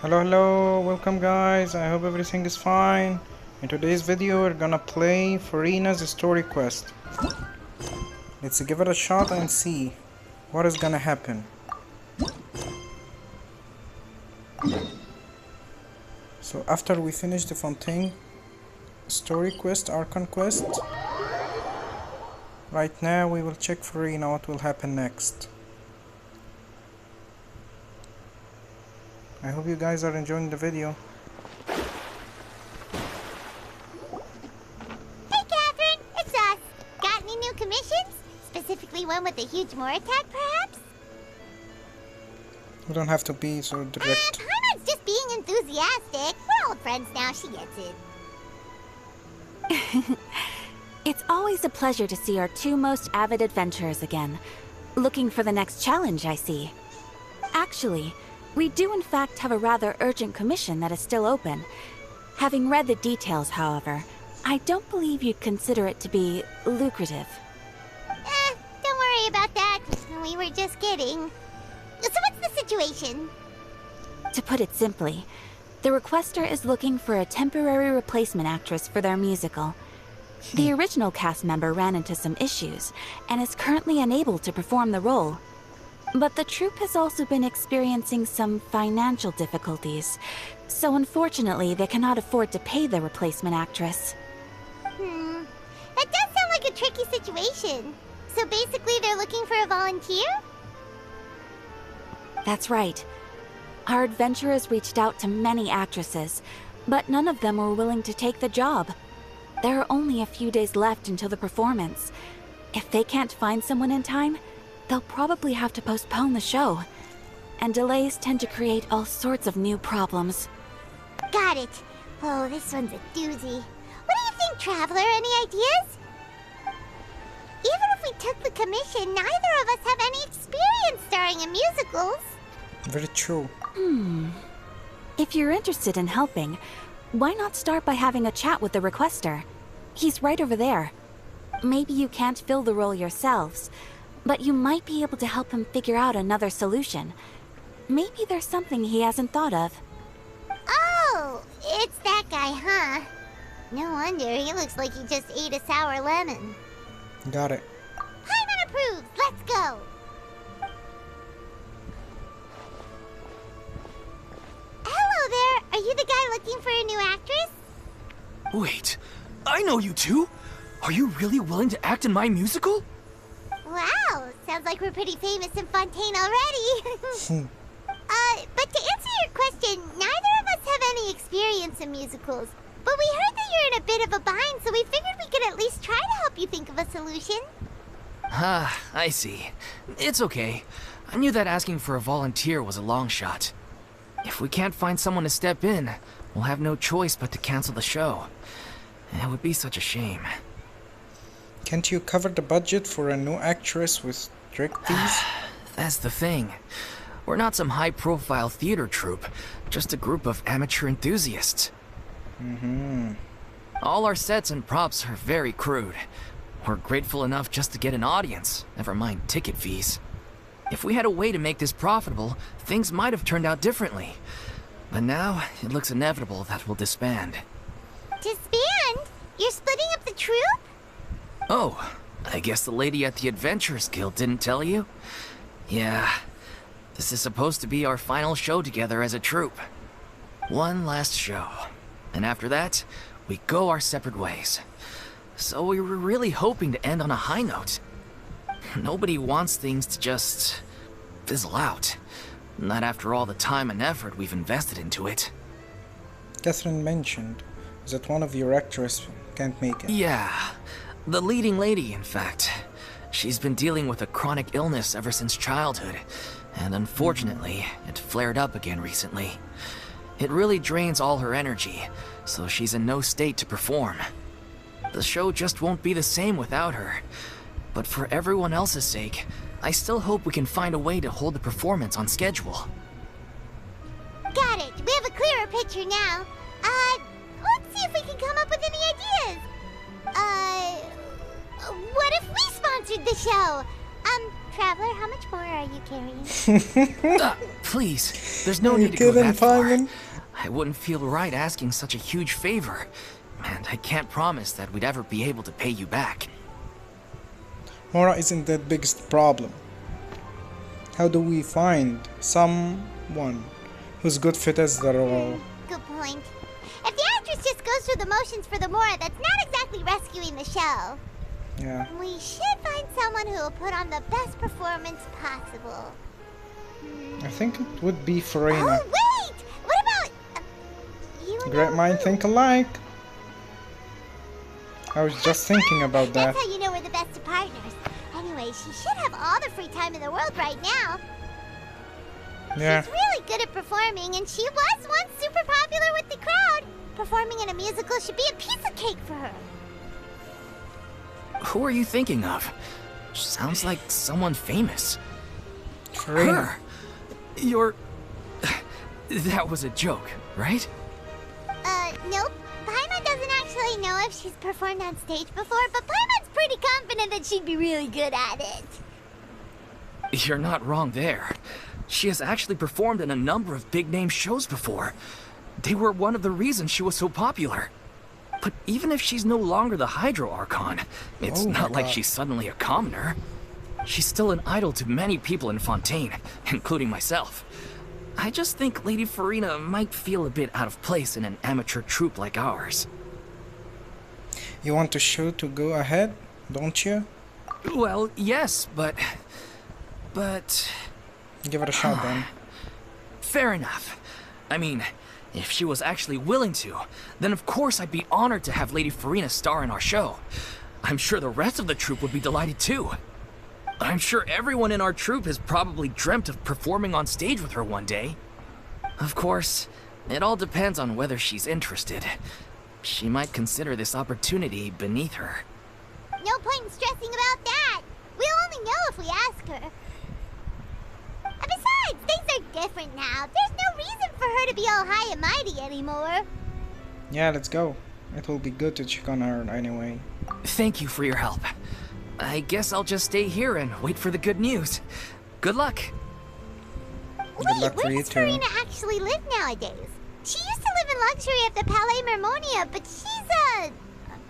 Hello, welcome guys. I hope everything is fine. In today's video, we're gonna play Furina's story quest. Let's give it a shot and see what is gonna happen. So after we finish the Fontaine story quest, Archon quest, right now we will check Furina what will happen next. I hope you guys are enjoying the video. Hey Catherine, it's us. Got any new commissions? Specifically one with a huge more attack, perhaps? You don't have to be so direct. Paimon's just being enthusiastic. We're old friends now, she gets it. It's always a pleasure to see our two most avid adventurers again. Looking for the next challenge, I see. Actually, we do in fact have a rather urgent commission that is still open. Having read the details, however, I don't believe you'd consider it to be lucrative. Don't worry about that. We were just kidding. So what's the situation? To put it simply, the requester is looking for a temporary replacement actress for their musical. The original cast member ran into some issues and is currently unable to perform the role. But the troupe has also been experiencing some financial difficulties, so unfortunately they cannot afford to pay the replacement actress. That does sound like a tricky situation. So basically they're looking for a volunteer? That's right. Our adventurers reached out to many actresses, but none of them were willing to take the job. There are only a few days left until the performance. If they can't find someone in time, they'll probably have to postpone the show. And delays tend to create all sorts of new problems. Got it. Oh, this one's a doozy. What do you think, Traveler? Any ideas? Even if we took the commission, neither of us have any experience starring in musicals. Very true. If you're interested in helping, why not start by having a chat with the requester? He's right over there. Maybe you can't fill the role yourselves, but you might be able to help him figure out another solution. Maybe there's something he hasn't thought of. Oh, it's that guy, huh? No wonder, he looks like he just ate a sour lemon. Got it. Paimon approves, let's go! Hello there, are you the guy looking for a new actress? Wait, I know you two! Are you really willing to act in my musical? Wow, sounds like we're pretty famous in Fontaine already. But to answer your question, neither of us have any experience in musicals. But we heard that you're in a bit of a bind, so we figured we could at least try to help you think of a solution. Ah, I see. It's okay. I knew that asking for a volunteer was a long shot. If we can't find someone to step in, we'll have no choice but to cancel the show. It would be such a shame. Can't you cover the budget for a new actress with strict fees? That's the thing. We're not some high-profile theater troupe, just a group of amateur enthusiasts. All our sets and props are very crude. We're grateful enough just to get an audience, never mind ticket fees. If we had a way to make this profitable, things might have turned out differently. But now, it looks inevitable that we'll disband. Disband? You're splitting up the troupe? Oh, I guess the lady at the Adventurers Guild didn't tell you? Yeah, this is supposed to be our final show together as a troupe. One last show. And after that, we go our separate ways. So we were really hoping to end on a high note. Nobody wants things to just fizzle out. Not after all the time and effort we've invested into it. Catherine mentioned that one of your actresses can't make it. Yeah, the leading lady, in fact. She's been dealing with a chronic illness ever since childhood, and unfortunately, it flared up again recently. It really drains all her energy, so she's in no state to perform. The show just won't be the same without her. But for everyone else's sake, I still hope we can find a way to hold the performance on schedule. Got it. We have a clearer picture now. Let's see if we can come up with any ideas. What if we sponsored the show? Traveler, how much more are you carrying? Please, there's no Are you need to go kidding, that far. Paimon? I wouldn't feel right asking such a huge favor. And I can't promise that we'd ever be able to pay you back. Mora isn't the biggest problem. How do we find someone who's good fit as the role? Good point. If the actress just goes through the motions for the Mora, that's not exactly rescuing the show. Yeah. We should find someone who will put on the best performance possible. I think it would be Furina. Oh, wait! What about... you and Great mind who? think alike. I was just thinking about that. That's how you know we're the best of partners. Anyway, she should have all the free time in the world right now. Yeah. She's really good at performing, and she was once super popular with the crowd. Performing in a musical should be a piece of cake for her. Who are you thinking of? Sounds like someone famous. Furina. Her! You're... That was a joke, right? Nope. Paimon doesn't actually know if she's performed on stage before, but Paimon's pretty confident that she'd be really good at it. You're not wrong there. She has actually performed in a number of big-name shows before. They were one of the reasons she was so popular. But even if she's no longer the Hydro Archon, it's Oh my not like God. she's suddenly a commoner. She's still an idol to many people in Fontaine, including myself. I just think Lady Furina might feel a bit out of place in an amateur troupe like ours. You want the show to go ahead, don't you? Well, yes, but... Give it a shot then. Fair enough. I mean, if she was actually willing to, then of course I'd be honored to have Lady Furina star in our show. I'm sure the rest of the troupe would be delighted too. I'm sure everyone in our troupe has probably dreamt of performing on stage with her one day. Of course, it all depends on whether she's interested. She might consider this opportunity beneath her. No point in stressing about that. We'll only know if we ask her. And besides, things are different now. There's no reason for her to be all high and mighty anymore. Yeah, let's go. It will be good to check on her anyway. Thank you for your help. I guess I'll just stay here and wait for the good news. Good luck. Wait, luck for where you does too. Furina actually live nowadays? She used to live in luxury at the Palais Mermonia, but she's,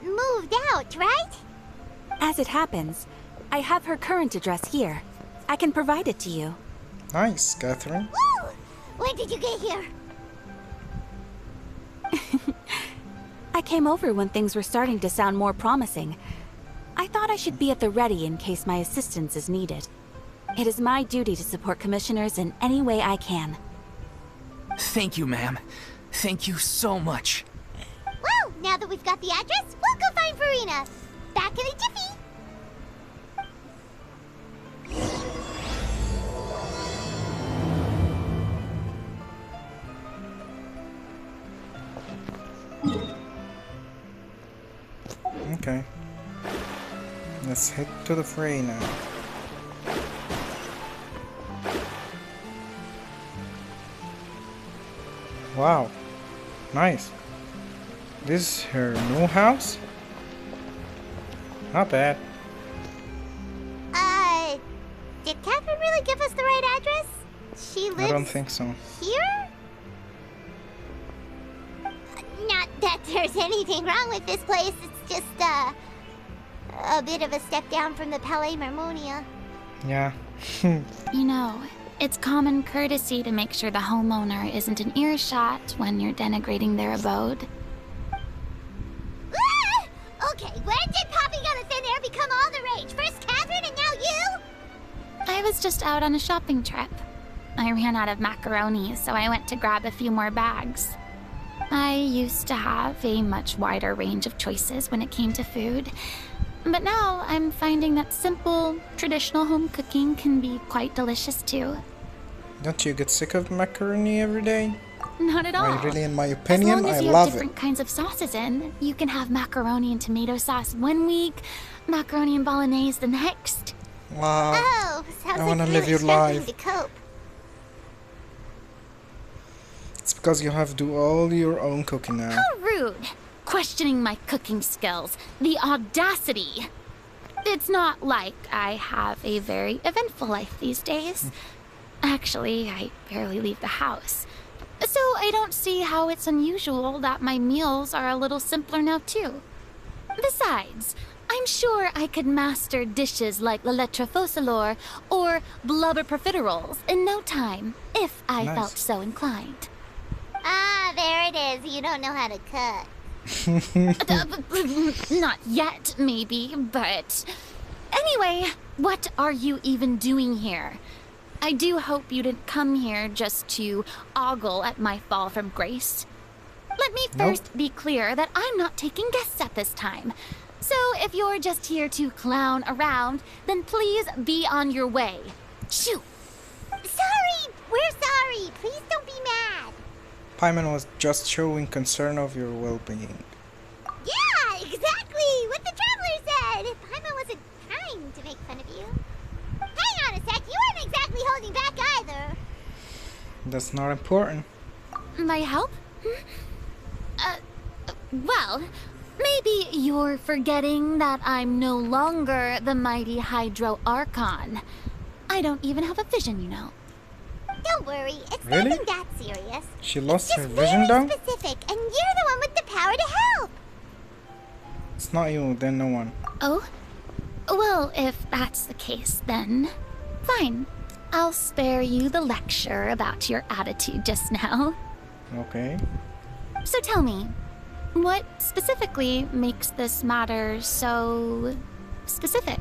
moved out, right? As it happens, I have her current address here. I can provide it to you. Nice, Catherine. Woo! When did you get here? I came over when things were starting to sound more promising. I thought I should be at the ready in case my assistance is needed. It is my duty to support commissioners in any way I can. Thank you, ma'am. Thank you so much. Well, now that we've got the address, we'll go find Furina. Back in a jiffy. Okay. Let's head to the fray now. Wow. Nice. This is her new house? Not bad. Did Catherine really give us the right address? She lives I don't think so. here? Not that there's anything wrong with this place. It's just, a bit of a step down from the Palais Mermonia. Yeah. You know, it's common courtesy to make sure the homeowner isn't an earshot when you're denigrating their abode. Ah! Okay, when did popping out of thin air become all the rage? First Catherine and now you? I was just out on a shopping trip. I ran out of macaroni, so I went to grab a few more bags. I used to have a much wider range of choices when it came to food, but now I'm finding that simple, traditional home cooking can be quite delicious too. Don't you get sick of macaroni every day? Not at all. I really, in my opinion, as long as I you love have different kinds of sauces in, you can have macaroni and tomato sauce one week, macaroni and bolognese the next. Wow. Oh, sounds I like wanna you're live really your struggling life. to cope. It's because you have to do all your own cooking now. How rude! Questioning my cooking skills. The audacity! It's not like I have a very eventful life these days. Actually, I barely leave the house. So I don't see how it's unusual that my meals are a little simpler now, too. Besides, I'm sure I could master dishes like la lettre focilor or blubber profiteroles in no time, if I Nice. felt so inclined. Ah, there it is. You don't know how to cook. Not yet, maybe, but... Anyway, what are you even doing here? I do hope you didn't come here just to ogle at my fall from grace. Let me first be clear that I'm not taking guests at this time. So if you're just here to clown around, then please be on your way. Shoo! Sorry! We're sorry! Please don't be mad! Paimon was just showing concern of your well-being. Yeah, exactly! What the traveler said! Paimon wasn't trying to make fun of you. Hang on a sec, you weren't exactly holding back either. That's not important. My help? Well, maybe you're forgetting that I'm no longer the mighty Hydro Archon. I don't even have a vision, you know. Don't worry, it's Really? nothing that serious. She lost It's her just vision very though? specific, and you're the one with the power to help. It's not you, then no one. Oh? Well, if that's the case, then fine. I'll spare you the lecture about your attitude just now. Okay. So tell me, what specifically makes this matter so specific?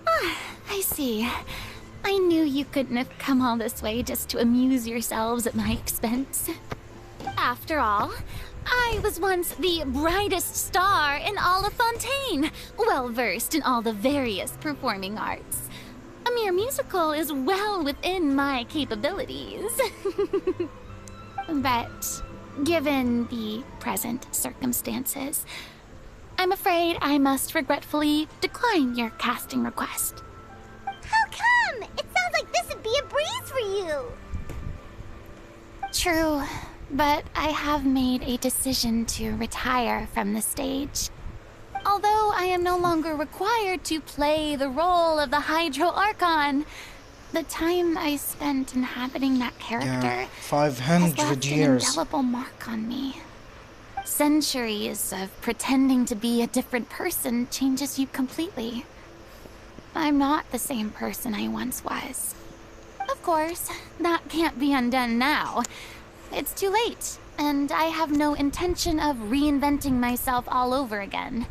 Ah, I see. I knew you couldn't have come all this way just to amuse yourselves at my expense. After all, I was once the brightest star in all of Fontaine, well versed in all the various performing arts. A mere musical is well within my capabilities. But given the present circumstances, I'm afraid I must regretfully decline your casting request. How come? It sounds like this would be a breeze for you. True, but I have made a decision to retire from the stage. Although I am no longer required to play the role of the Hydro Archon, the time I spent inhabiting that character Yeah, has 500 left an years. indelible mark on me. Centuries of pretending to be a different person changes you completely. I'm not the same person I once was. Of course, that can't be undone now. It's too late, and I have no intention of reinventing myself all over again.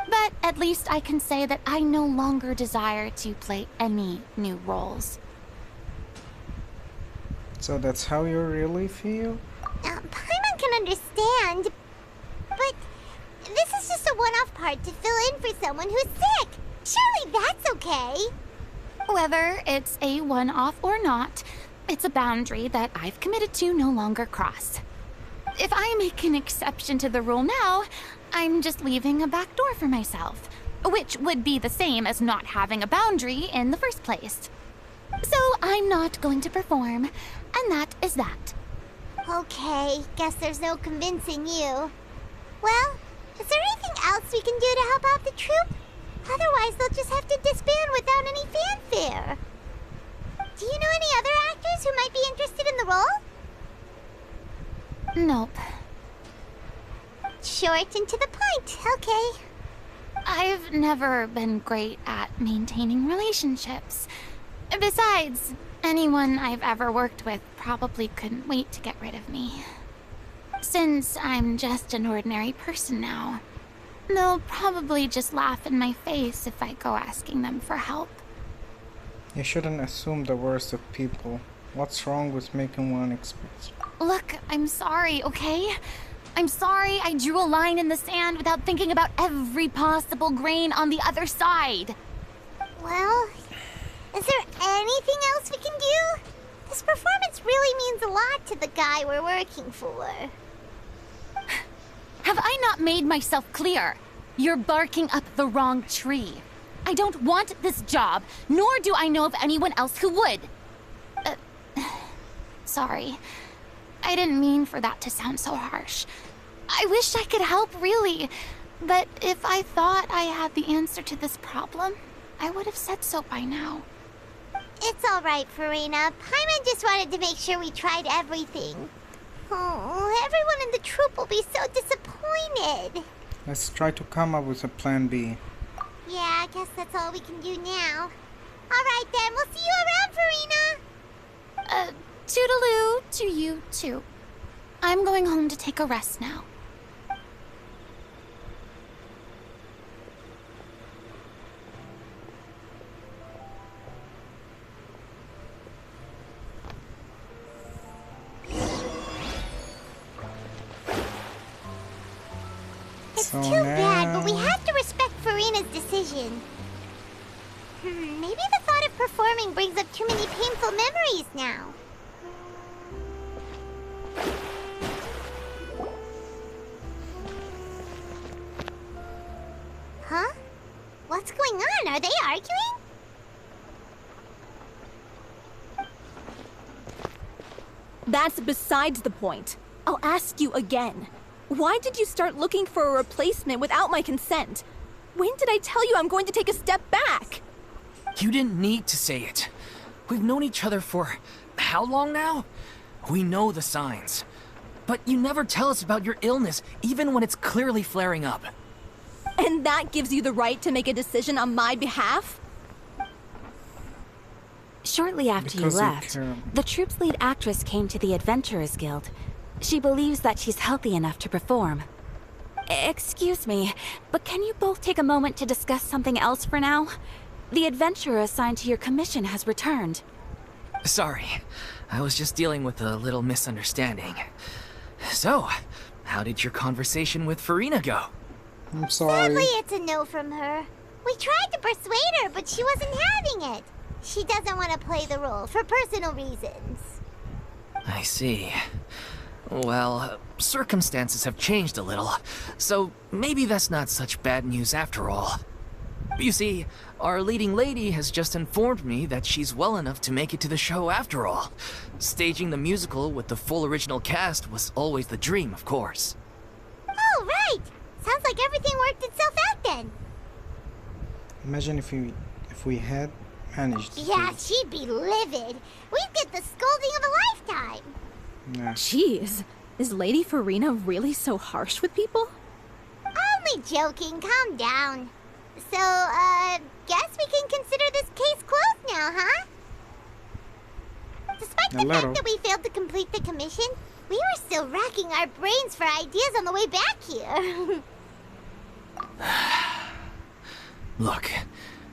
But at least I can say that I no longer desire to play any new roles. So that's how you really feel? Paimon can understand, but this is just a one-off part to fill in for someone who's sick. Surely that's okay. Whether it's a one-off or not, it's a boundary that I've committed to no longer cross. If I make an exception to the rule now, I'm just leaving a back door for myself, which would be the same as not having a boundary in the first place. So I'm not going to perform, and that is that. Okay, guess there's no convincing you. Well, is there anything else we can do to help out the troupe? Otherwise, they'll just have to disband without any fanfare. Do you know any other actors who might be interested in the role? Nope. Short and to the point, okay. I've never been great at maintaining relationships. Besides, anyone I've ever worked with probably couldn't wait to get rid of me. Since I'm just an ordinary person now, they'll probably just laugh in my face if I go asking them for help. You shouldn't assume the worst of people. What's wrong with making one expect? Look, I'm sorry, okay? I'm sorry I drew a line in the sand without thinking about every possible grain on the other side. Well, is there anything else we can do? This performance really means a lot to the guy we're working for. Have I not made myself clear? You're barking up the wrong tree. I don't want this job, nor do I know of anyone else who would. Sorry. I didn't mean for that to sound so harsh. I wish I could help, really. But if I thought I had the answer to this problem, I would have said so by now. It's alright, Furina. Paimon just wanted to make sure we tried everything. Oh, everyone in the troupe will be so disappointed. Let's try to come up with a plan B. Yeah, I guess that's all we can do now. Alright then, we'll see you around, Furina. Toodaloo to you too. I'm going home to take a rest now. It's too bad, but we have to respect Furina's decision. Maybe the thought of performing brings up too many painful memories now. Huh? What's going on? Are they arguing? That's besides the point. I'll ask you again. Why did you start looking for a replacement without my consent? When did I tell you I'm going to take a step back? You didn't need to say it. We've known each other for how long now? We know the signs. But you never tell us about your illness, even when it's clearly flaring up. And that gives you the right to make a decision on my behalf? Shortly after Because you you left, care. the troupe's lead actress came to the Adventurers Guild. She believes that she's healthy enough to perform. Excuse me, but can you both take a moment to discuss something else for now? The adventurer assigned to your commission has returned. Sorry, I was just dealing with a little misunderstanding. So, how did your conversation with Furina go? I'm sorry. Sadly, it's a no from her. We tried to persuade her, but she wasn't having it. She doesn't want to play the role for personal reasons. I see. Well, circumstances have changed a little, so maybe that's not such bad news after all. You see, our leading lady has just informed me that she's well enough to make it to the show after all. Staging the musical with the full original cast was always the dream, of course. Oh, right! Sounds like everything worked itself out then. Imagine if we had managed to Yeah, do it. she'd be livid. We'd get the scolding of a lifetime. Yeah. Jeez, is Lady Furina really so harsh with people? Only joking, calm down. So, guess we can consider this case closed now, huh? Despite the little. fact that we failed to complete the commission, we were still racking our brains for ideas on the way back here. Look,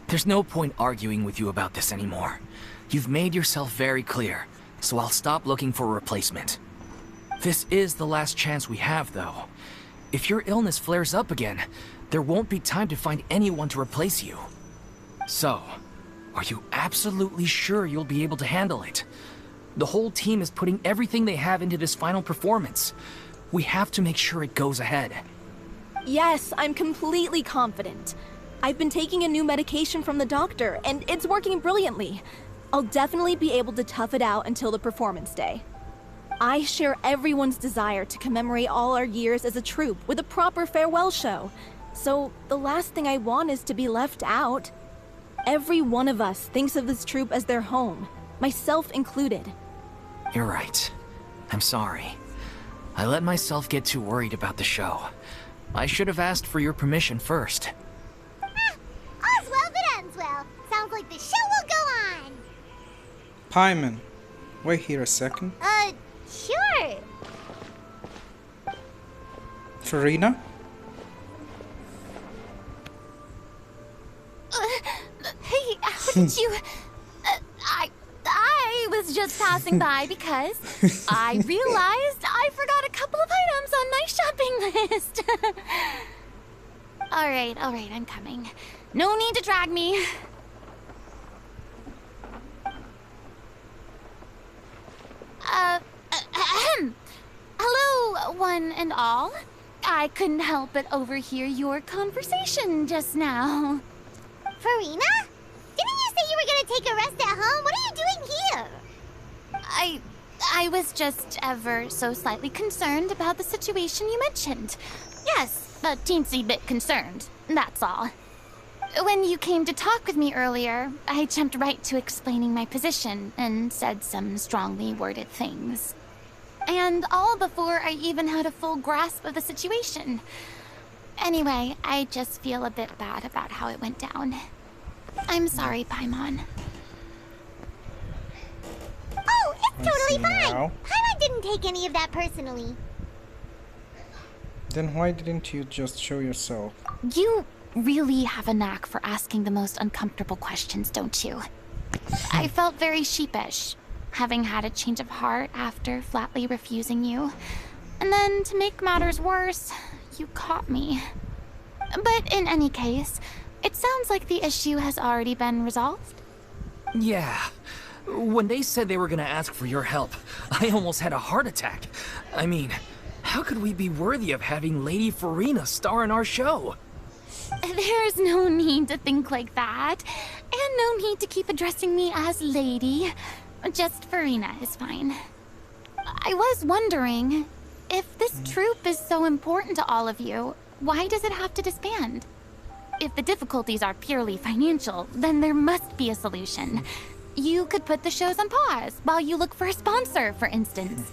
there's no point arguing with you about this anymore. You've made yourself very clear, so I'll stop looking for a replacement. This is the last chance we have, though. If your illness flares up again, there won't be time to find anyone to replace you. So, are you absolutely sure you'll be able to handle it? The whole team is putting everything they have into this final performance. We have to make sure it goes ahead. Yes, I'm completely confident. I've been taking a new medication from the doctor, and it's working brilliantly. I'll definitely be able to tough it out until the performance day. I share everyone's desire to commemorate all our years as a troupe with a proper farewell show. So the last thing I want is to be left out. Every one of us thinks of this troupe as their home, myself included. You're right. I'm sorry. I let myself get too worried about the show. I should have asked for your permission first. All's well that ends well. Sounds like the show will go on. Paimon, wait here a second. Sure. Furina? Hey, how did you... I was just passing by because I realized I forgot a couple of items on my shopping list. All right, I'm coming. No need to drag me. Hello, one and all. I couldn't help but overhear your conversation just now. Furina? Didn't you say you were gonna take a rest at home? What are you doing here? I I was just ever so slightly concerned about the situation you mentioned. Yes, a teensy bit concerned, that's all. When you came to talk with me earlier, I jumped right to explaining my position and said some strongly worded things. And all before I even had a full grasp of the situation. Anyway, I just feel a bit bad about how it went down. I'm sorry, Paimon. Oh, it's totally fine. Now. Paimon didn't take any of that personally. Then why didn't you just show yourself? You really have a knack for asking the most uncomfortable questions, don't you? I felt very sheepish, having had a change of heart after flatly refusing you. And then, to make matters worse, you caught me. But in any case, it sounds like the issue has already been resolved. Yeah. When they said they were gonna ask for your help, I almost had a heart attack. I mean, how could we be worthy of having Lady Furina star in our show? There's no need to think like that. And no need to keep addressing me as Lady. Just Furina is fine. I was wondering, if this troupe is so important to all of you, why does it have to disband? If the difficulties are purely financial, then there must be a solution. You could put the shows on pause while you look for a sponsor, for instance.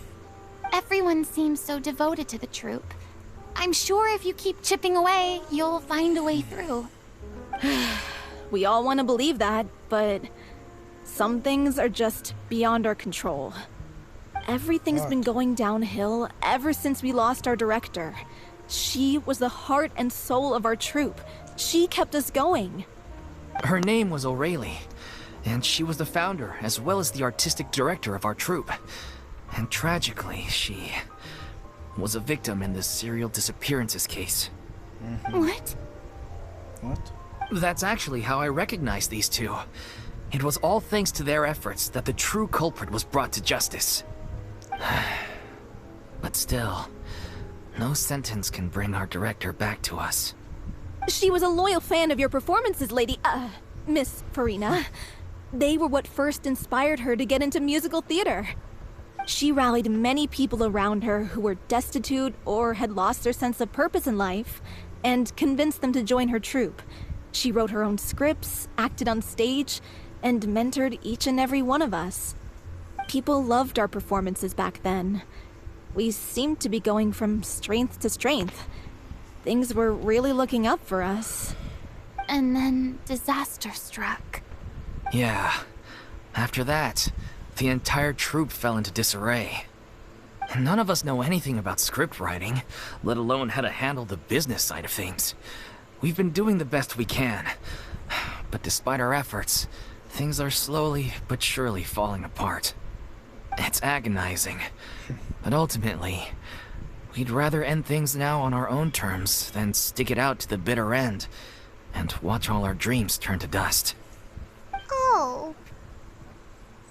Everyone seems so devoted to the troupe. I'm sure if you keep chipping away, you'll find a way through. We all want to believe that, but some things are just beyond our control. Everything's been going downhill ever since we lost our director. She was the heart and soul of our troupe. She kept us going. Her name was O'Reilly, and she was the founder as well as the artistic director of our troupe. And tragically, she was a victim in this serial disappearances case. What? What? That's actually how I recognized these two. It was all thanks to their efforts that the true culprit was brought to justice. But still, no sentence can bring our director back to us. She was a loyal fan of your performances, Miss Furina. They were what first inspired her to get into musical theater. She rallied many people around her who were destitute or had lost their sense of purpose in life, and convinced them to join her troupe. She wrote her own scripts, acted on stage, and mentored each and every one of us. People loved our performances back then. We seemed to be going from strength to strength. Things were really looking up for us. And then disaster struck. Yeah. After that, the entire troupe fell into disarray. None of us know anything about script writing, let alone how to handle the business side of things. We've been doing the best we can. But despite our efforts, things are slowly but surely falling apart. It's agonizing. But ultimately, we'd rather end things now on our own terms than stick it out to the bitter end and watch all our dreams turn to dust. Oh.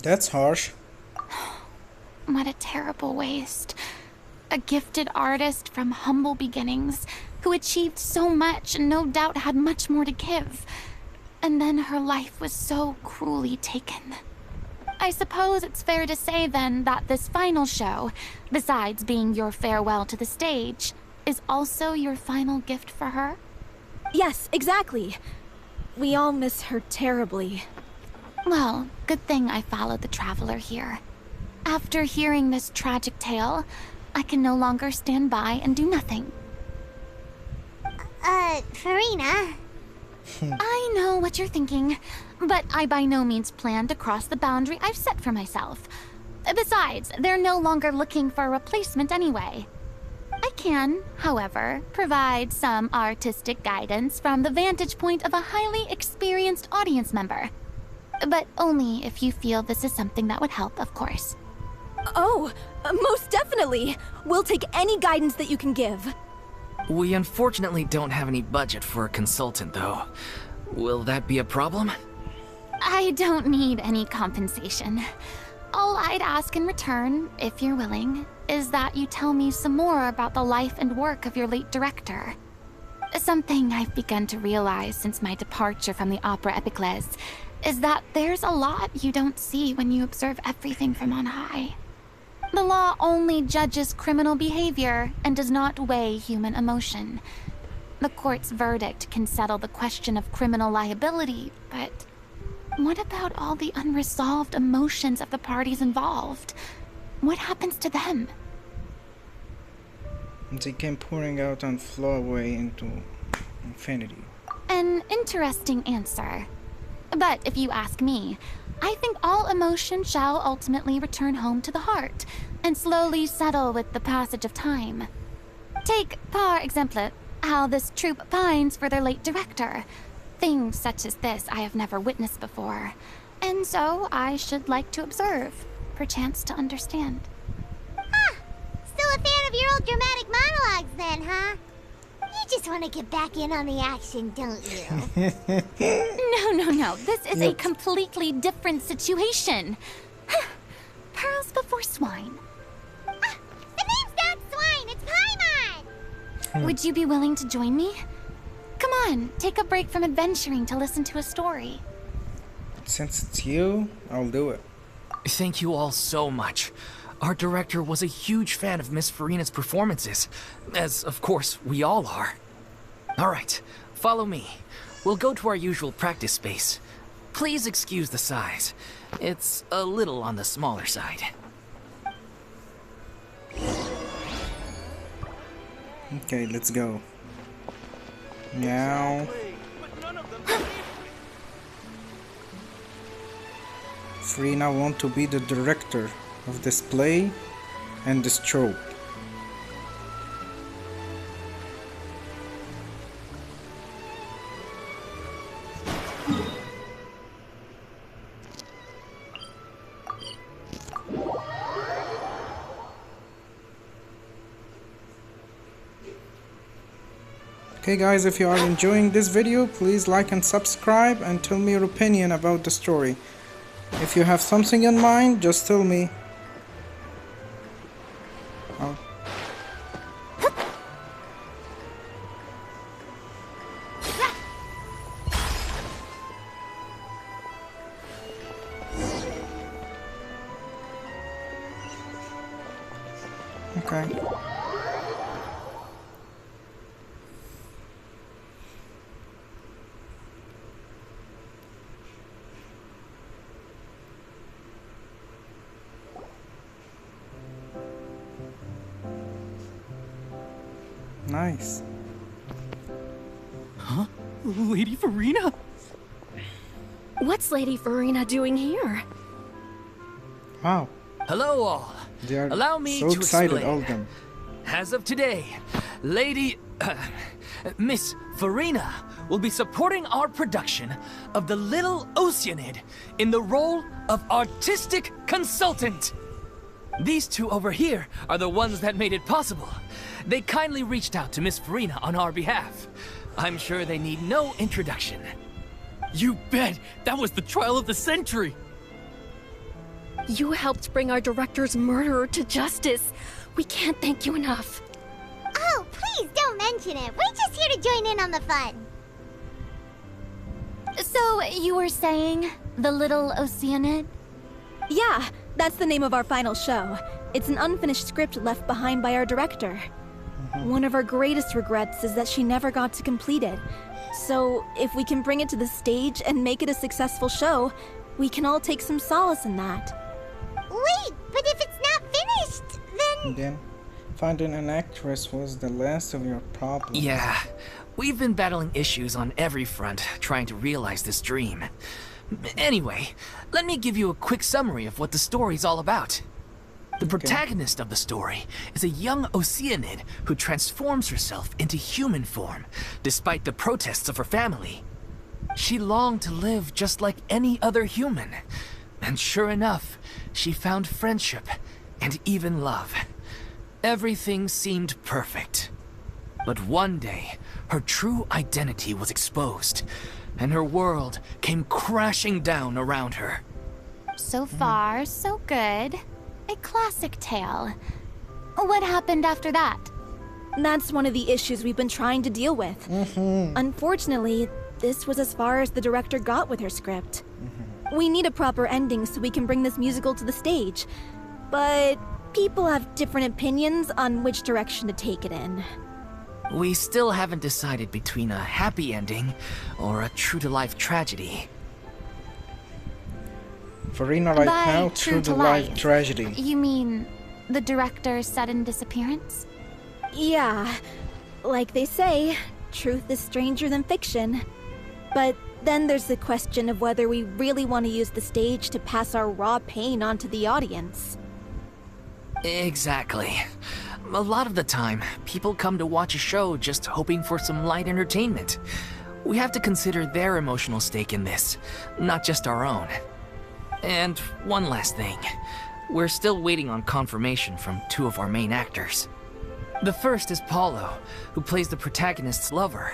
That's harsh. What a terrible waste. A gifted artist from humble beginnings who achieved so much and no doubt had much more to give. And then her life was so cruelly taken. I suppose it's fair to say then that this final show, besides being your farewell to the stage, is also your final gift for her? Yes, exactly. We all miss her terribly. Well, good thing I followed the Traveler here. After hearing this tragic tale, I can no longer stand by and do nothing. Furina. I know what you're thinking, but I by no means plan to cross the boundary I've set for myself. Besides, they're no longer looking for a replacement anyway. I can, however, provide some artistic guidance from the vantage point of a highly experienced audience member. But only if you feel this is something that would help, of course. Oh, most definitely. We'll take any guidance that you can give. We unfortunately don't have any budget for a consultant, though. Will that be a problem? I don't need any compensation. All I'd ask in return, if you're willing, is that you tell me some more about the life and work of your late director. Something I've begun to realize since my departure from the Opera Epiclese is that there's a lot you don't see when you observe everything from on high. The law only judges criminal behavior and does not weigh human emotion. The court's verdict can settle the question of criminal liability, but what about all the unresolved emotions of the parties involved? What happens to them? They came pouring out and flow away into infinity. An interesting answer. But if you ask me, I think all emotion shall ultimately return home to the heart and slowly settle with the passage of time. Take, par exemple, how this troupe pines for their late director. Things such as this I have never witnessed before, and so I should like to observe, perchance to understand. Huh. Still a fan of your old dramatic monologues then, huh? You just want to get back in on the action, don't you? No. This is a completely different situation. Pearls before swine. The name's not Swine, it's Paimon! Would you be willing to join me? Come on, take a break from adventuring to listen to a story. Since it's you, I'll do it. Thank you all so much. Our director was a huge fan of Miss Furina's performances, as of course we all are. Alright, follow me. We'll go to our usual practice space. Please excuse the size. It's a little on the smaller side. Okay, let's go. Now. Furina want to be the director of this play and this trope. Okay guys, if you are enjoying this video, please like and subscribe and tell me your opinion about the story. If you have something in mind, just tell me. Oh. Okay. Nice. Huh? Lady Furina? What's Lady Furina doing here? Wow. Hello all. They are Allow me so to excited, explain. all of them. As of today, Miss Furina will be supporting our production of The Little Oceanid in the role of artistic consultant. These two over here are the ones that made it possible. They kindly reached out to Miss Furina on our behalf. I'm sure they need no introduction. You bet! That was the trial of the century! You helped bring our director's murderer to justice. We can't thank you enough. Oh, please don't mention it. We're just here to join in on the fun. So, you were saying The Little Oceanid? Yeah, that's the name of our final show. It's an unfinished script left behind by our director. One of our greatest regrets is that she never got to complete it. So, if we can bring it to the stage and make it a successful show, we can all take some solace in that. Wait, but if it's not finished, then... Then, finding an actress was the last of your problems. Yeah, we've been battling issues on every front trying to realize this dream. Anyway, let me give you a quick summary of what the story's all about. The protagonist of the story is a young Oceanid who transforms herself into human form, despite the protests of her family. She longed to live just like any other human, and sure enough, she found friendship and even love. Everything seemed perfect. But one day, her true identity was exposed, and her world came crashing down around her. So far, so good. A classic tale. What happened after that? That's one of the issues we've been trying to deal with. Unfortunately, this was as far as the director got with her script. We need a proper ending so we can bring this musical to the stage. But people have different opinions on which direction to take it in. We still haven't decided between a happy ending or a true-to-life tragedy. Furina right By now, true true to to life life, tragedy. You mean the director's sudden disappearance? Yeah, like they say, truth is stranger than fiction. But then there's the question of whether we really want to use the stage to pass our raw pain onto the audience. Exactly. A lot of the time, people come to watch a show just hoping for some light entertainment. We have to consider their emotional stake in this, not just our own. And one last thing. We're still waiting on confirmation from two of our main actors. The first is Paulo, who plays the protagonist's lover.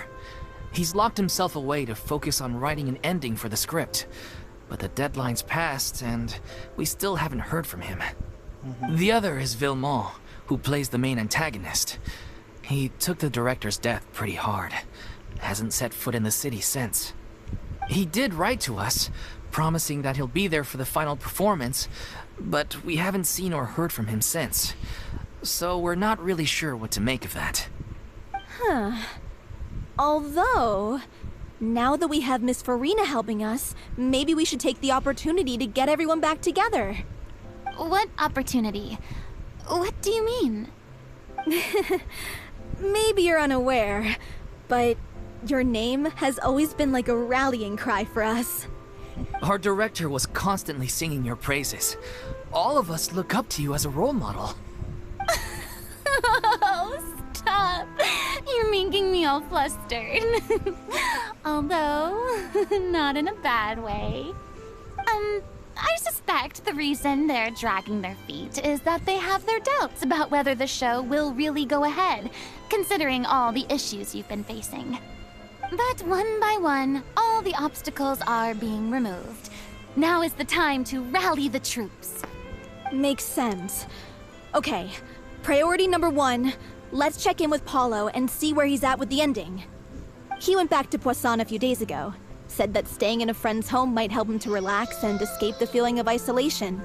He's locked himself away to focus on writing an ending for the script. But the deadline's passed, and we still haven't heard from him. The other is Villemont, who plays the main antagonist. He took the director's death pretty hard. Hasn't set foot in the city since. He did write to us, promising that he'll be there for the final performance, but we haven't seen or heard from him since. So we're not really sure what to make of that. Although, now that we have Miss Furina helping us, maybe we should take the opportunity to get everyone back together. What opportunity? What do you mean? Maybe you're unaware, but your name has always been like a rallying cry for us. Our director was constantly singing your praises. All of us look up to you as a role model. Oh, stop! You're making me all flustered. Although, not in a bad way. I suspect the reason they're dragging their feet is that they have their doubts about whether the show will really go ahead, considering all the issues you've been facing. But one by one, all the obstacles are being removed. Now is the time to rally the troops. Makes sense. Okay, priority number 1, let's check in with Paulo and see where he's at with the ending. He went back to Poisson a few days ago. Said that staying in a friend's home might help him to relax and escape the feeling of isolation.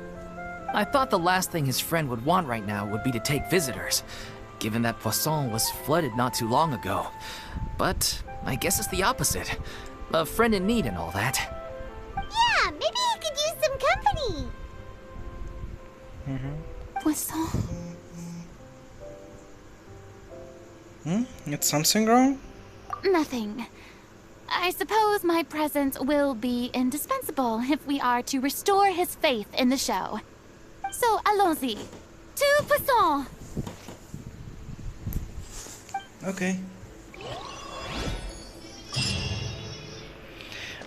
I thought the last thing his friend would want right now would be to take visitors, given that Poisson was flooded not too long ago. But I guess it's the opposite. A friend in need and all that. Yeah, maybe he could use some company. Poisson. It's something wrong? Nothing. I suppose my presence will be indispensable if we are to restore his faith in the show. So, allons-y. To Poisson! Okay.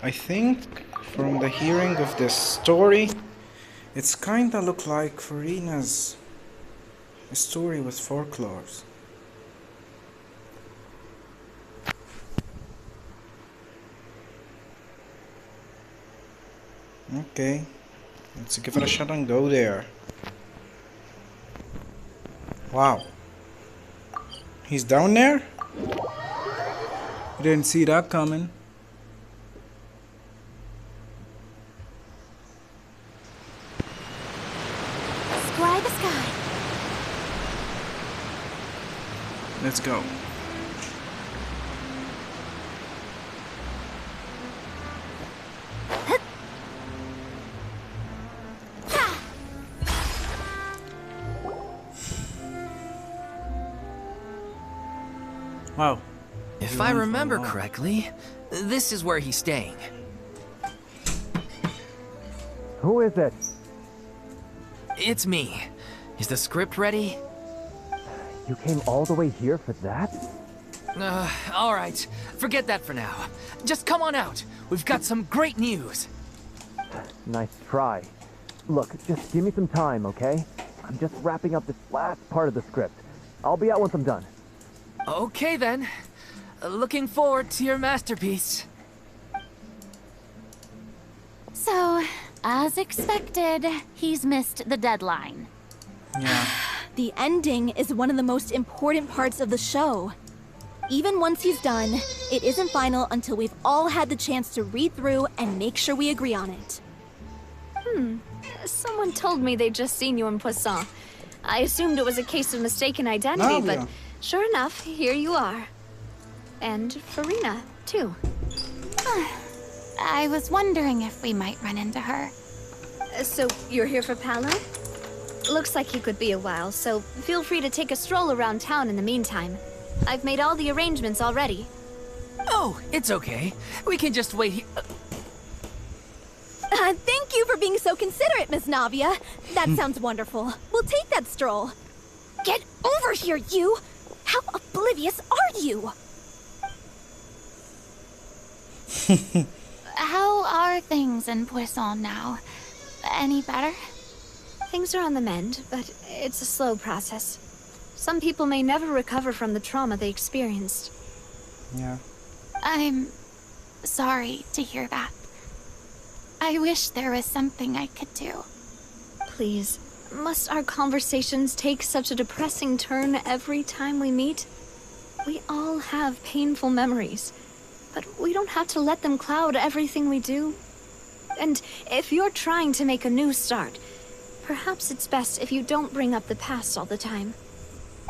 I think from the hearing of this story, it's kinda look like Furina's story with folklores. Okay, let's give it a shot and go there. Wow. He's down there? Didn't see that coming. Scry the sky. Let's go. Wow. If I remember correctly, this is where he's staying. Who is it? It's me. Is the script ready? You came all the way here for that? Alright. Forget that for now. Just come on out. We've got some great news. Nice try. Look, just give me some time, okay? I'm just wrapping up this last part of the script. I'll be out once I'm done. Okay then. Looking forward to your masterpiece. So, as expected, he's missed the deadline. Yeah. The ending is one of the most important parts of the show. Even once he's done, it isn't final until we've all had the chance to read through and make sure we agree on it. Someone told me they'd just seen you in Poisson. I assumed it was a case of mistaken identity, Navia. but sure enough, here you are. And Furina, too. I was wondering if we might run into her. So, you're here for Paolo? Looks like he could be a while, so feel free to take a stroll around town in the meantime. I've made all the arrangements already. Oh, it's okay. We can just wait here. Thank you for being so considerate, Miss Navia. That sounds wonderful. We'll take that stroll. Get over here, you! How oblivious are you? How are things in Poisson now? Any better? Things are on the mend, but it's a slow process. Some people may never recover from the trauma they experienced. Yeah. I'm sorry to hear that. I wish there was something I could do. Please, must our conversations take such a depressing turn every time we meet? We all have painful memories, but we don't have to let them cloud everything we do. And if you're trying to make a new start, perhaps it's best if you don't bring up the past all the time.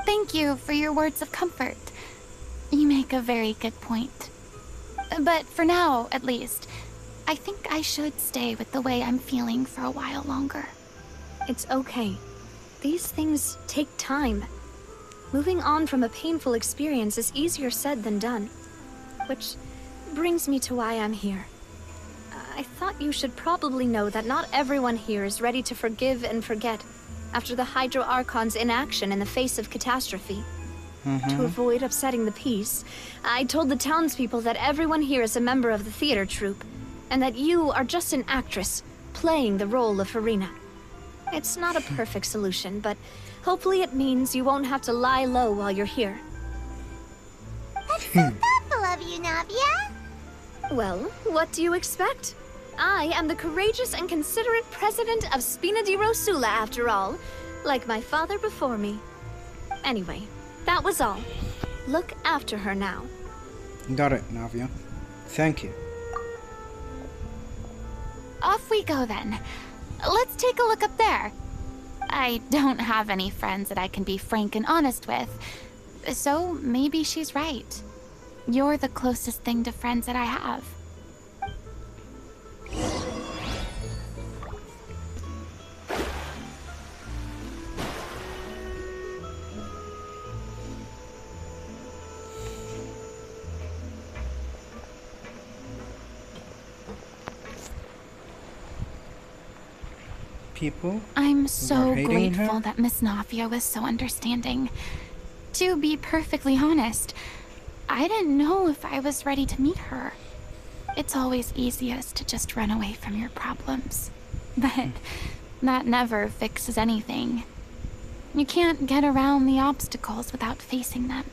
Thank you for your words of comfort. You make a very good point. But for now, at least, I think I should stay with the way I'm feeling for a while longer. It's okay. These things take time. Moving on from a painful experience is easier said than done. Which brings me to why I'm here. I thought you should probably know that not everyone here is ready to forgive and forget after the Hydro Archon's inaction in the face of catastrophe. To avoid upsetting the peace, I told the townspeople that everyone here is a member of the theater troupe, and that you are just an actress playing the role of Furina. It's not a perfect solution, but hopefully it means you won't have to lie low while you're here. That's so thoughtful of you, Navia. Well, what do you expect? I am the courageous and considerate president of Spina di Rosula, after all, like my father before me. Anyway, that was all. Look after her now. Got it, Navia. Thank you. Off we go then. Let's take a look up there. I don't have any friends that I can be frank and honest with, so maybe she's right. You're the closest thing to friends that I have. People? I'm so hating grateful her? that Miss Navia was so understanding. To be perfectly honest, I didn't know if I was ready to meet her. It's always easiest to just run away from your problems. But that never fixes anything. You can't get around the obstacles without facing them.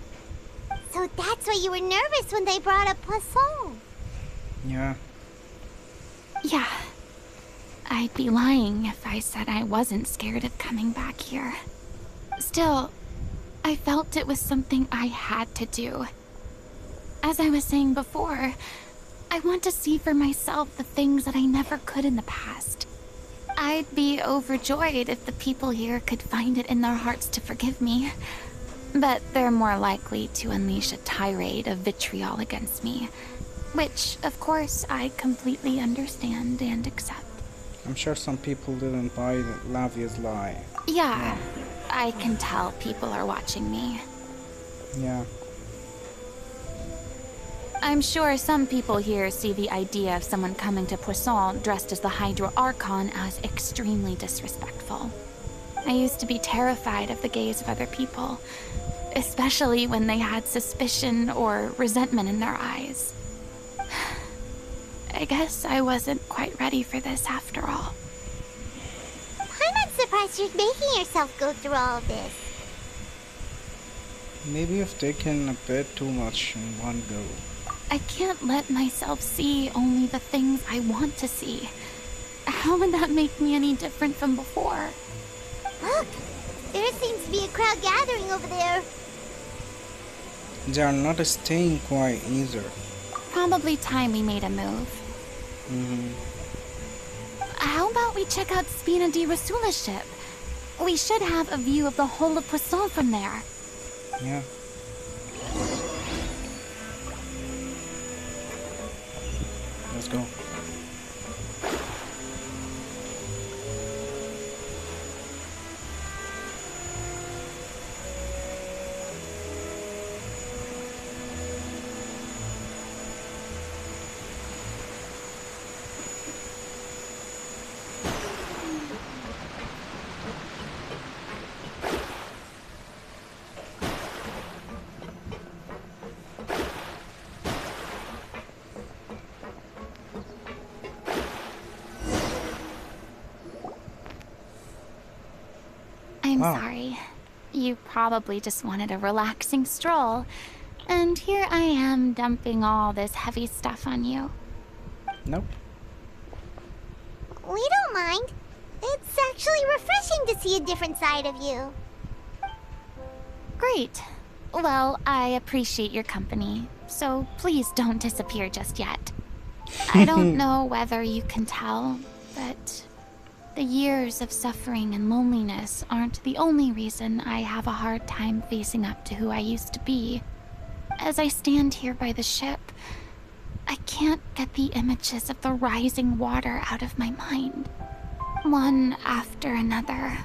So that's why you were nervous when they brought up Poisson. Yeah. Yeah. I'd be lying if I said I wasn't scared of coming back here. Still, I felt it was something I had to do. As I was saying before, I want to see for myself the things that I never could in the past. I'd be overjoyed if the people here could find it in their hearts to forgive me. But they're more likely to unleash a tirade of vitriol against me. Which, of course, I completely understand and accept. I'm sure some people didn't buy Lavia's lie. Yeah, I can tell people are watching me. Yeah. I'm sure some people here see the idea of someone coming to Poisson dressed as the Hydro Archon as extremely disrespectful. I used to be terrified of the gaze of other people, especially when they had suspicion or resentment in their eyes. I guess I wasn't quite ready for this after all. I'm not surprised you're making yourself go through all of this. Maybe you've taken a bit too much in one go. I can't let myself see only the things I want to see. How would that make me any different from before? Look, there seems to be a crowd gathering over there. They are not staying quiet either. Probably time we made a move. How about we check out Spina di Rosula's ship? We should have a view of the whole of Poisson from there. Yeah. Let's go. I'm Wow. sorry. You probably just wanted a relaxing stroll. And here I am dumping all this heavy stuff on you. Nope. We don't mind. It's actually refreshing to see a different side of you. Great. Well, I appreciate your company, so please don't disappear just yet. I don't know whether you can tell, but the years of suffering and loneliness aren't the only reason I have a hard time facing up to who I used to be. As I stand here by the ship, I can't get the images of the rising water out of my mind. One after another,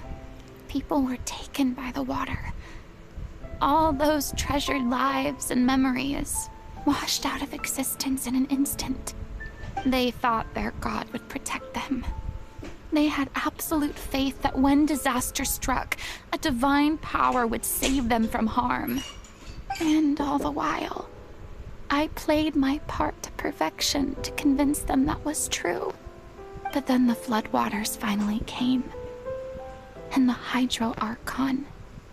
people were taken by the water. All those treasured lives and memories washed out of existence in an instant. They thought their god would protect them. They had absolute faith that when disaster struck, a divine power would save them from harm. And all the while, I played my part to perfection to convince them that was true. But then the floodwaters finally came, and the Hydro Archon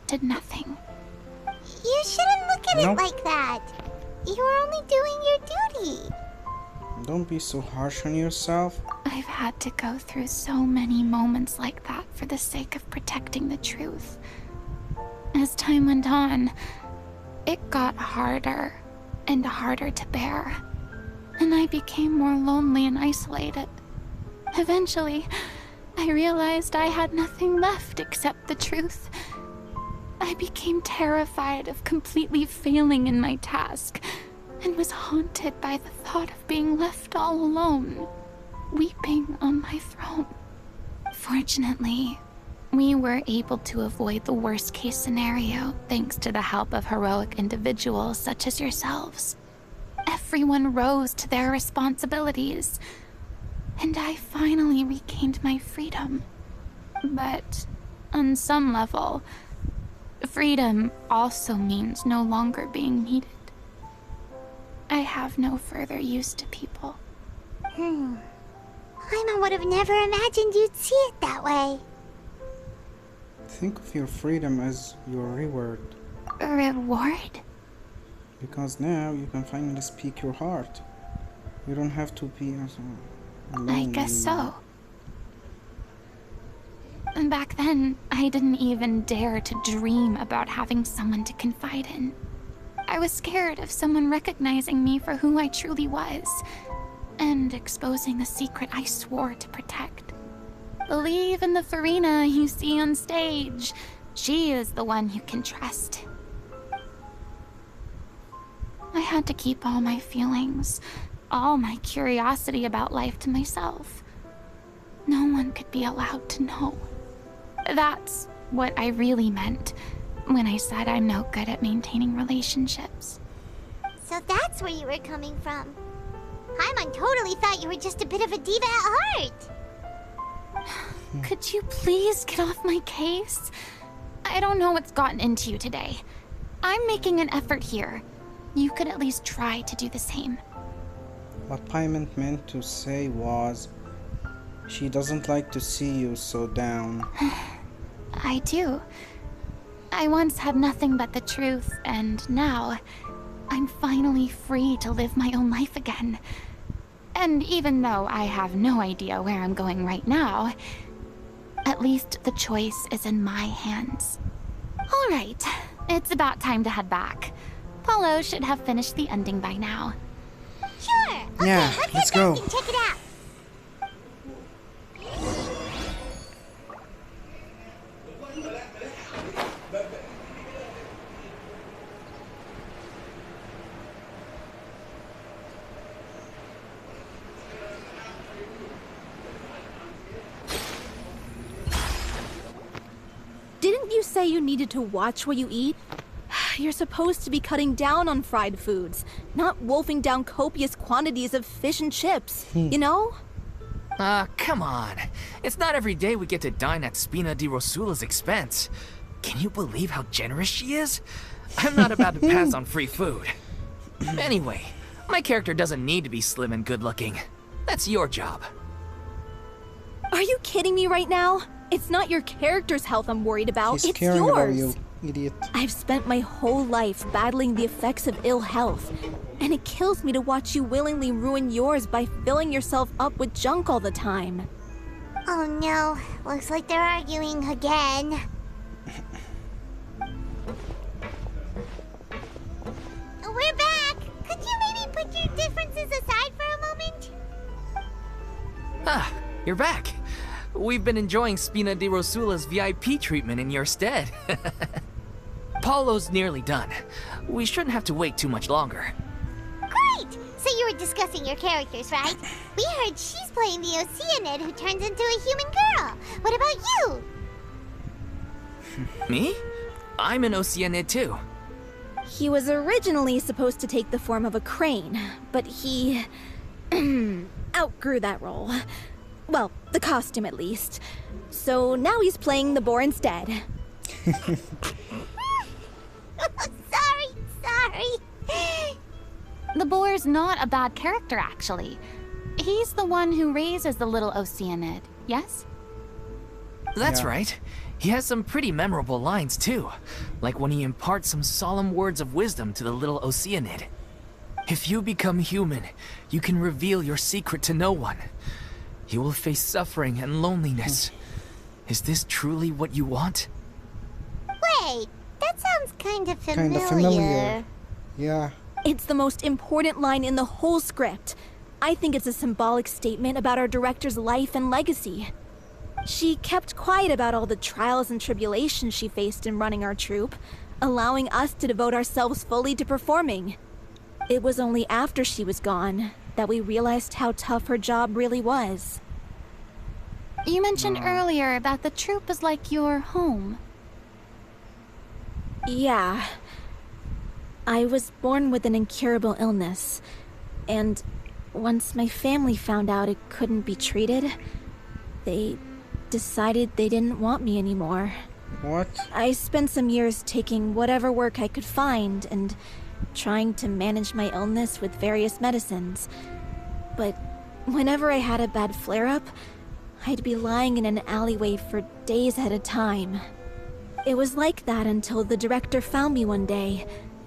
did nothing. You shouldn't look at Nope. it like that. You're only doing your duty. Don't be so harsh on yourself. I've had to go through so many moments like that for the sake of protecting the truth. As time went on, it got harder and harder to bear, and I became more lonely and isolated. Eventually, I realized I had nothing left except the truth. I became terrified of completely failing in my task, and was haunted by the thought of being left all alone, weeping on my throne. Fortunately, we were able to avoid the worst-case scenario thanks to the help of heroic individuals such as yourselves. Everyone rose to their responsibilities, and I finally regained my freedom. But on some level, freedom also means no longer being needed. I have no further use to people. I would have never imagined you'd see it that way. Think of your freedom as your reward. A reward? Because now you can finally speak your heart. You don't have to be alone. I guess so. And back then, I didn't even dare to dream about having someone to confide in. I was scared of someone recognizing me for who I truly was, and exposing the secret I swore to protect. Believe in the Furina you see on stage. She is the one you can trust. I had to keep all my feelings, all my curiosity about life to myself. No one could be allowed to know. That's what I really meant when I said I'm no good at maintaining relationships. So that's where you were coming from. Paimon totally thought you were just a bit of a diva at heart. Could you please get off my case? I don't know what's gotten into you today. I'm making an effort here. You could at least try to do the same. What Paimon meant to say was, she doesn't like to see you so down. I do. I once had nothing but the truth, and now I'm finally free to live my own life again. And even though I have no idea where I'm going right now, at least the choice is in my hands. All right, it's about time to head back. Paulo should have finished the ending by now. Sure. Okay, Yeah, let's let's head go. back and check it out. say you needed to watch what you eat? You're supposed to be cutting down on fried foods, not wolfing down copious quantities of fish and chips, you know? Come on. It's not every day we get to dine at Spina di Rosula's expense. Can you believe how generous she is? I'm not about to pass on free food. Anyway, my character doesn't need to be slim and good-looking. That's your job. Are you kidding me right now? It's not your character's health I'm worried about, He's it's caring about yours. you, idiot. I've spent my whole life battling the effects of ill health, and it kills me to watch you willingly ruin yours by filling yourself up with junk all the time. Oh no, looks like they're arguing again. We're back! Could you maybe put your differences aside for a moment? Ah, you're back. We've been enjoying Spina di Rosula's VIP treatment in your stead. Paulo's nearly done. We shouldn't have to wait too much longer. Great! So you were discussing your characters, right? We heard she's playing the Oceanid who turns into a human girl. What about you? Me? I'm an Oceanid too. He was originally supposed to take the form of a crane, but he outgrew that role. Well, the costume at least. So now he's playing the boar instead. Sorry. The boar's not a bad character, actually. He's the one who raises the little Oceanid, yes? That's Yeah. right. He has some pretty memorable lines too, like when he imparts some solemn words of wisdom to the little Oceanid. If you become human, you can reveal your secret to no one. You will face suffering and loneliness. Is this truly what you want? Wait, that sounds kind of familiar. Kinda familiar. Yeah. It's the most important line in the whole script. I think it's a symbolic statement about our director's life and legacy. She kept quiet about all the trials and tribulations she faced in running our troupe, allowing us to devote ourselves fully to performing. It was only after she was gone that we realized how tough her job really was. You mentioned earlier that the troupe is like your home. Yeah. I was born with an incurable illness, and once my family found out it couldn't be treated, they decided they didn't want me anymore. What? I spent some years taking whatever work I could find and trying to manage my illness with various medicines. But whenever I had a bad flare-up, I'd be lying in an alleyway for days at a time. It was like that until the director found me one day.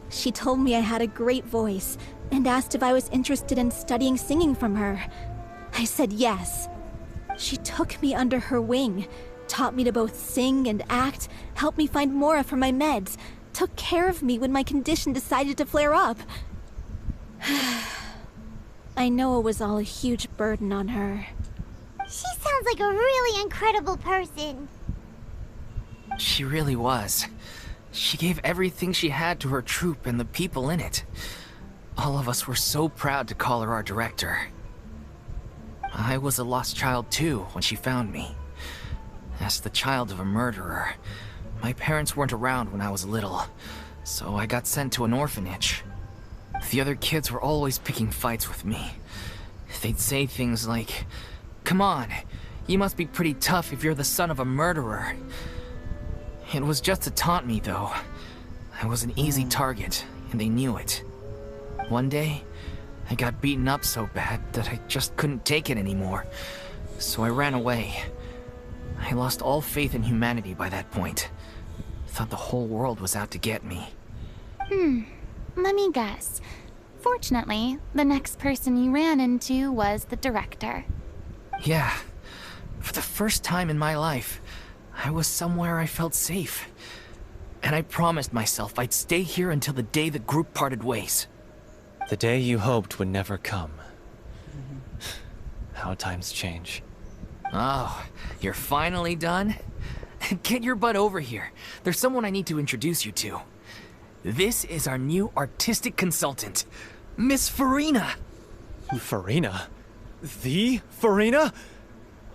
She told me I had a great voice and asked if I was interested in studying singing from her. I said yes. She took me under her wing, taught me to both sing and act, helped me find Mora for my meds, took care of me when my condition decided to flare up. I know it was all a huge burden on her. She sounds like a really incredible person. She really was. She gave everything she had to her troupe and the people in it. All of us were so proud to call her our director. I was a lost child too when she found me. As the child of a murderer, my parents weren't around when I was little, so I got sent to an orphanage. The other kids were always picking fights with me. They'd say things like, "Come on, you must be pretty tough if you're the son of a murderer." It was just to taunt me, though. I was an easy target, and they knew it. One day, I got beaten up so bad that I just couldn't take it anymore, so I ran away. I lost all faith in humanity by that point. Thought the whole world was out to get me. Let me guess. Fortunately, the next person you ran into was the director. Yeah. For the first time in my life, I was somewhere I felt safe. And I promised myself I'd stay here until the day the group parted ways. The day you hoped would never come. How times change. Oh, you're finally done? Get your butt over here. There's someone I need to introduce you to. This is our new artistic consultant, Miss Furina. Furina? The Furina?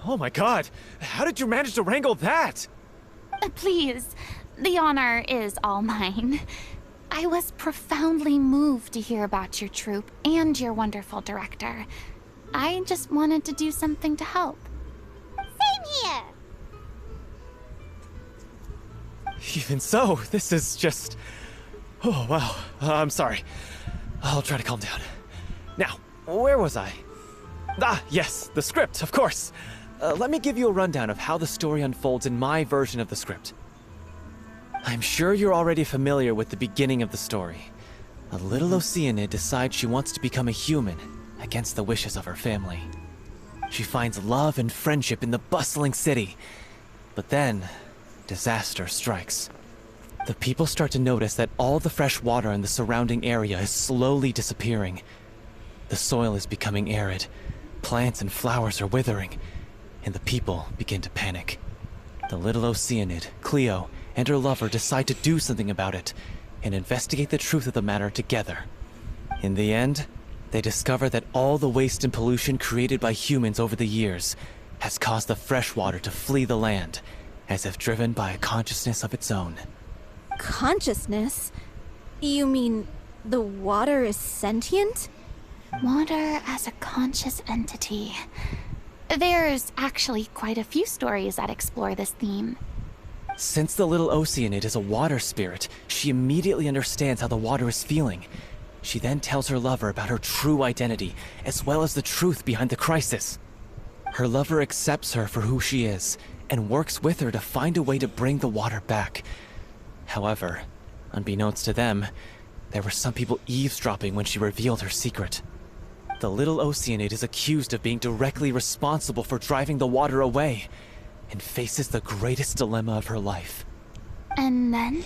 Oh my god, how did you manage to wrangle that? Please, The honor is all mine. I was profoundly moved to hear about your troupe and your wonderful director. I just wanted to do something to help. Same here! Even so, this is just... Oh, wow. I'm sorry. I'll try to calm down. Now, where was I? Ah, yes, the script, of course. Let me give you a rundown of how the story unfolds in my version of the script. I'm sure you're already familiar with the beginning of the story. A little Oceanid decides she wants to become a human, against the wishes of her family. She finds love and friendship in the bustling city. But then, disaster strikes. The people start to notice that all the fresh water in the surrounding area is slowly disappearing. The soil is becoming arid, plants and flowers are withering, and the people begin to panic. The little Oceanid, Cleo, and her lover decide to do something about it and investigate the truth of the matter together. In the end, they discover that all the waste and pollution created by humans over the years has caused the fresh water to flee the land, as if driven by a consciousness of its own. Consciousness? You mean the water is sentient? Water as a conscious entity. There's actually quite a few stories that explore this theme. Since the little Oceanid is a water spirit, she immediately understands how the water is feeling. She then tells her lover about her true identity, as well as the truth behind the crisis. Her lover accepts her for who she is, and works with her to find a way to bring the water back. However, unbeknownst to them, there were some people eavesdropping when she revealed her secret. The little Oceanid is accused of being directly responsible for driving the water away, and faces the greatest dilemma of her life. And then?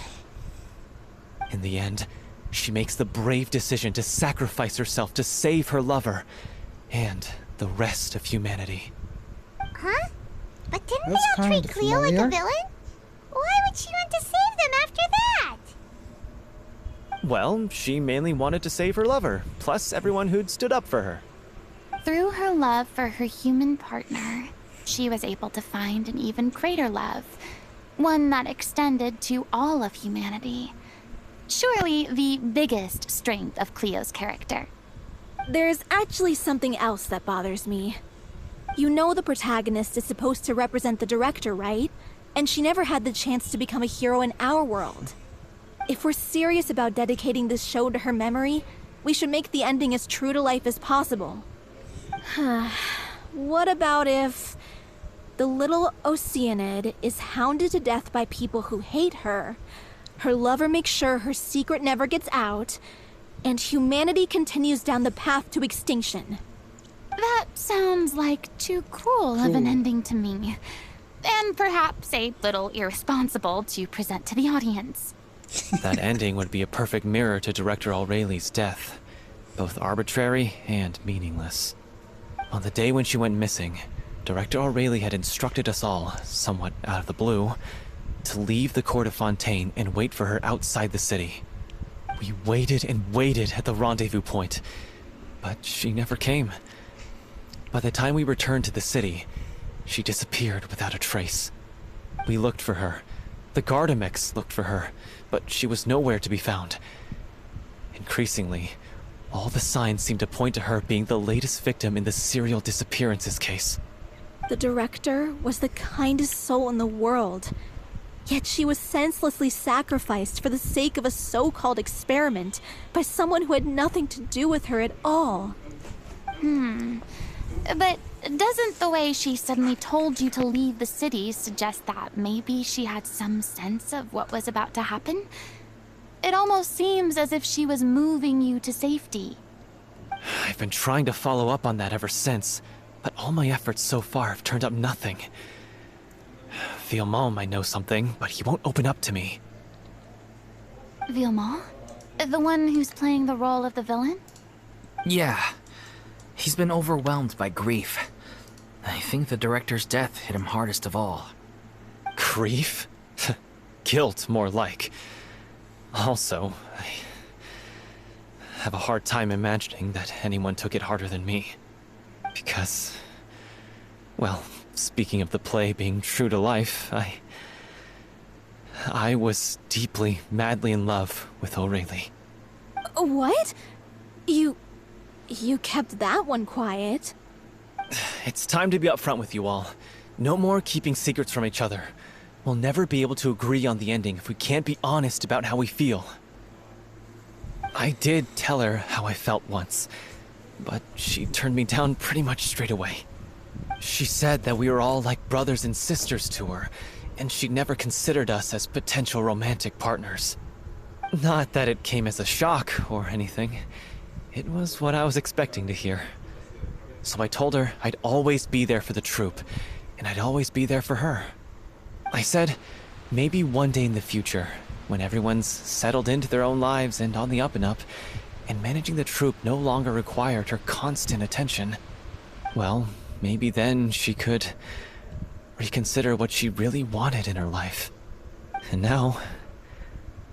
In the end, she makes the brave decision to sacrifice herself to save her lover, and the rest of humanity. Huh? But didn't That's they all kind treat of Cleo like a familiar. villain? Why would she want to save them after that? Well, she mainly wanted to save her lover, plus everyone who'd stood up for her. Through her love for her human partner, she was able to find an even greater love, one that extended to all of humanity. Surely the biggest strength of Cleo's character. There's actually something else that bothers me. You know the protagonist is supposed to represent the director, right? And she never had the chance to become a hero in our world. If we're serious about dedicating this show to her memory, we should make the ending as true to life as possible. What about if the little Oceanid is hounded to death by people who hate her, her lover makes sure her secret never gets out, and humanity continues down the path to extinction? That sounds like too cruel of an ending to me. And perhaps a little irresponsible to present to the audience. That ending would be a perfect mirror to Director Aureli's death, both arbitrary and meaningless. On the day when she went missing, Director Aureli had instructed us all, somewhat out of the blue, to leave the court of Fontaine and wait for her outside the city. We waited and waited at the rendezvous point, but she never came. By the time we returned to the city, she disappeared without a trace. We looked for her. The Gardamex looked for her, but she was nowhere to be found. Increasingly, all the signs seemed to point to her being the latest victim in the serial disappearances case. The director was the kindest soul in the world, yet she was senselessly sacrificed for the sake of a so-called experiment by someone who had nothing to do with her at all. But doesn't the way she suddenly told you to leave the city suggest that maybe she had some sense of what was about to happen? It almost seems as if she was moving you to safety. I've been trying to follow up on that ever since, but all my efforts so far have turned up nothing. Villemont might know something, but he won't open up to me. Villemont? The one who's playing the role of the villain? Yeah. He's been overwhelmed by grief. I think the director's death hit him hardest of all. Grief? Guilt, more like. Also, I have a hard time imagining that anyone took it harder than me. Because, well, speaking of the play being true to life, I was deeply, madly in love with O'Reilly. What? You kept that one quiet. It's time to be upfront with you all. No more keeping secrets from each other. We'll never be able to agree on the ending if we can't be honest about how we feel. I did tell her how I felt once, but she turned me down pretty much straight away. She said that we were all like brothers and sisters to her, and she never considered us as potential romantic partners. Not that it came as a shock or anything. It was what I was expecting to hear. So I told her I'd always be there for the troupe, and I'd always be there for her. I said, maybe one day in the future, when everyone's settled into their own lives and on the up and up, and managing the troupe no longer required her constant attention, well, maybe then she could reconsider what she really wanted in her life. And now,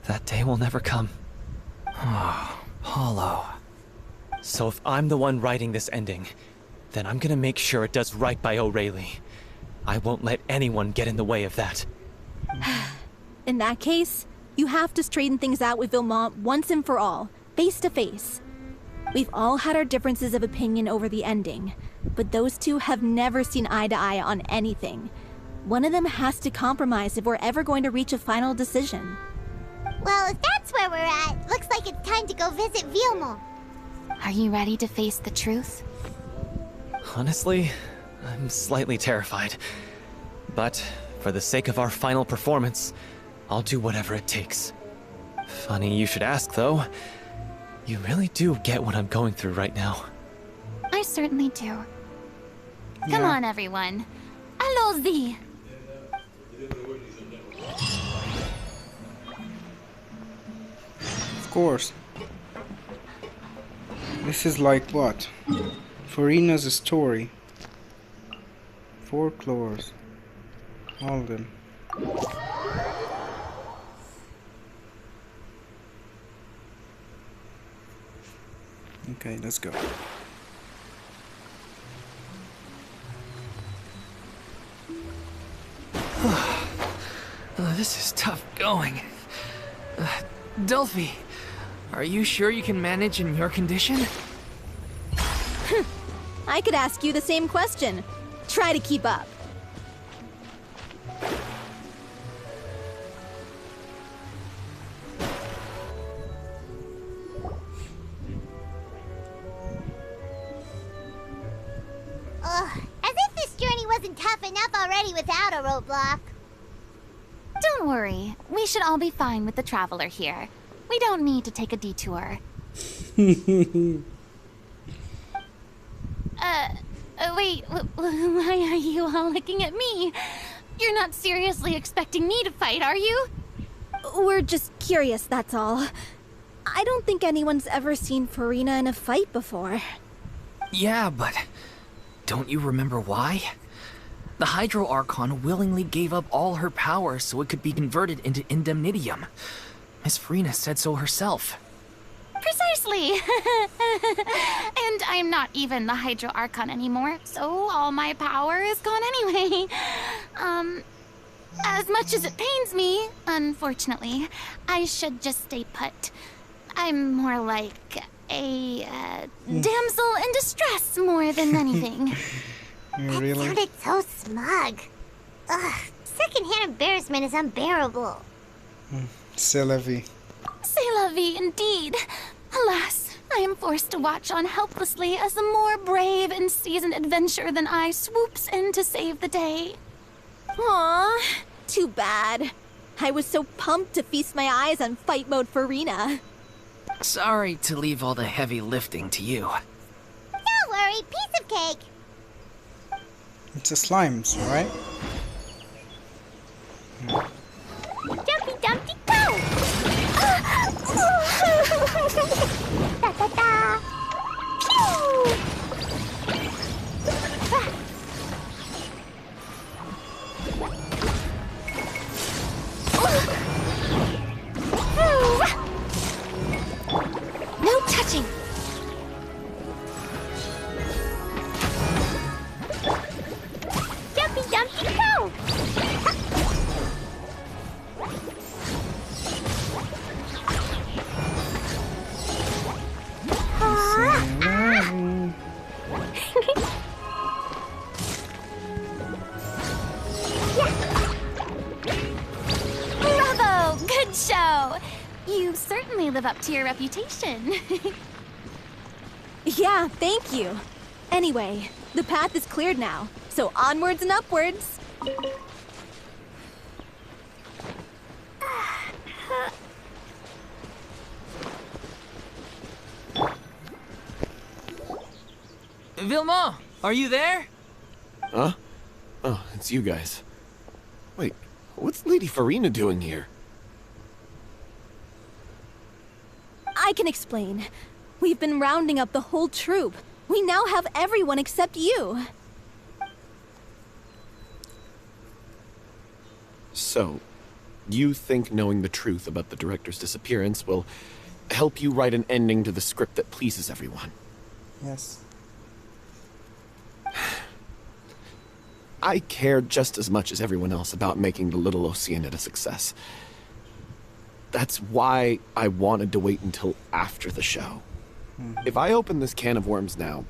that day will never come. Oh, Paulo. So if I'm the one writing this ending, then I'm gonna make sure it does right by O'Reilly. I won't let anyone get in the way of that. In that case, you have to straighten things out with Vilmont once and for all, face to face. We've all had our differences of opinion over the ending, but those two have never seen eye to eye on anything. One of them has to compromise if we're ever going to reach a final decision. Well, if that's where we're at, looks like it's time to go visit Vilmont. Are you ready to face the truth? Honestly, I'm slightly terrified. But for the sake of our final performance, I'll do whatever it takes. Funny you should ask, though. You really do get what I'm going through right now. I certainly do. Come Yeah. on, everyone. Allons-y! Of course. This is like what? Furina's story. 4 claws. All of them. Okay, let's go. This is tough going. Delphi, are you sure you can manage in your condition? I could ask you the same question. Try to keep up. Ugh, as if this journey wasn't tough enough already without a roadblock. Don't worry. We should all be fine with the traveler here. We don't need to take a detour. Wait, why are you all looking at me? You're not seriously expecting me to fight, are you? We're just curious, that's all. I don't think anyone's ever seen Furina in a fight before. Yeah, but don't you remember why? The Hydro Archon willingly gave up all her power so it could be converted into indemnitium. Miss Furina said so herself. Precisely! And I'm not even the Hydro Archon anymore, so all my power is gone anyway. As much as it pains me, unfortunately, I should just stay put. I'm more like a damsel in distress more than anything. That Really? sounded so smug. Ugh, secondhand embarrassment is unbearable. C'est la vie. C'est la vie indeed. Alas, I am forced to watch on helplessly as a more brave and seasoned adventurer than I swoops in to save the day. Aww, too bad. I was so pumped to feast my eyes on fight mode Furina. Sorry to leave all the heavy lifting to you. Don't worry, piece of cake. It's a slimes, right? Jumpy Dumpty go! Da da da! Pew! No touching! Jumpy Dumpty go! You certainly live up to your reputation. Yeah, thank you. Anyway, the path is cleared now, so onwards and upwards. Vilma, are you there? Huh? Oh, it's you guys. Wait, what's Lady Furina doing here? I can explain. We've been rounding up the whole troop. We now have everyone except you. So, you think knowing the truth about the director's disappearance will help you write an ending to the script that pleases everyone? Yes. I care just as much as everyone else about making the Little Oceanid a success. That's why I wanted to wait until after the show. If I open this can of worms now,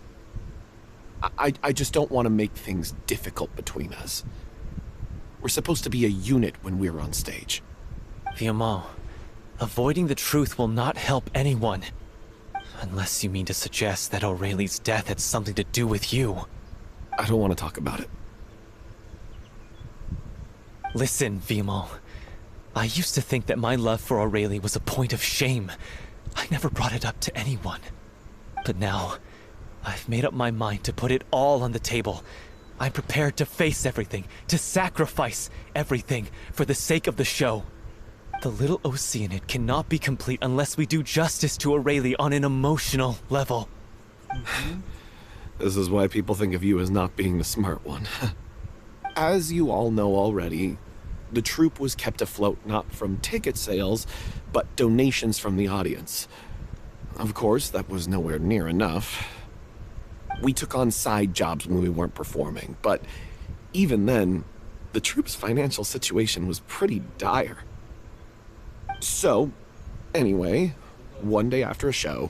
I just don't want to make things difficult between us. We're supposed to be a unit when we're on stage. Vilma, avoiding the truth will not help anyone. Unless you mean to suggest that Aurelie's death had something to do with you. I don't want to talk about it. Listen, Vilma. I used to think that my love for Aurelie was a point of shame. I never brought it up to anyone. But now, I've made up my mind to put it all on the table. I'm prepared to face everything, to sacrifice everything for the sake of the show. The Little Oceanid cannot be complete unless we do justice to Aurelie on an emotional level. This is why people think of you as not being the smart one. As you all know already, the troupe was kept afloat not from ticket sales, but donations from the audience. Of course, that was nowhere near enough. We took on side jobs when we weren't performing, but even then, the troupe's financial situation was pretty dire. So, anyway, one day after a show,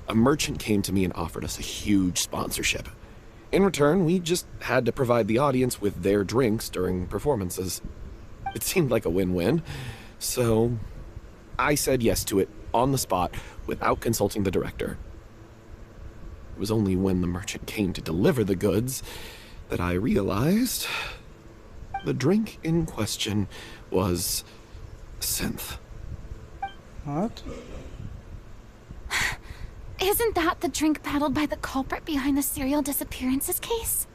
a merchant came to me and offered us a huge sponsorship. In return, we just had to provide the audience with their drinks during performances. It seemed like a win-win, so I said yes to it on the spot without consulting the director. It was only when the merchant came to deliver the goods that I realized the drink in question was synth. What? Isn't that the drink peddled by the culprit behind the serial disappearances case?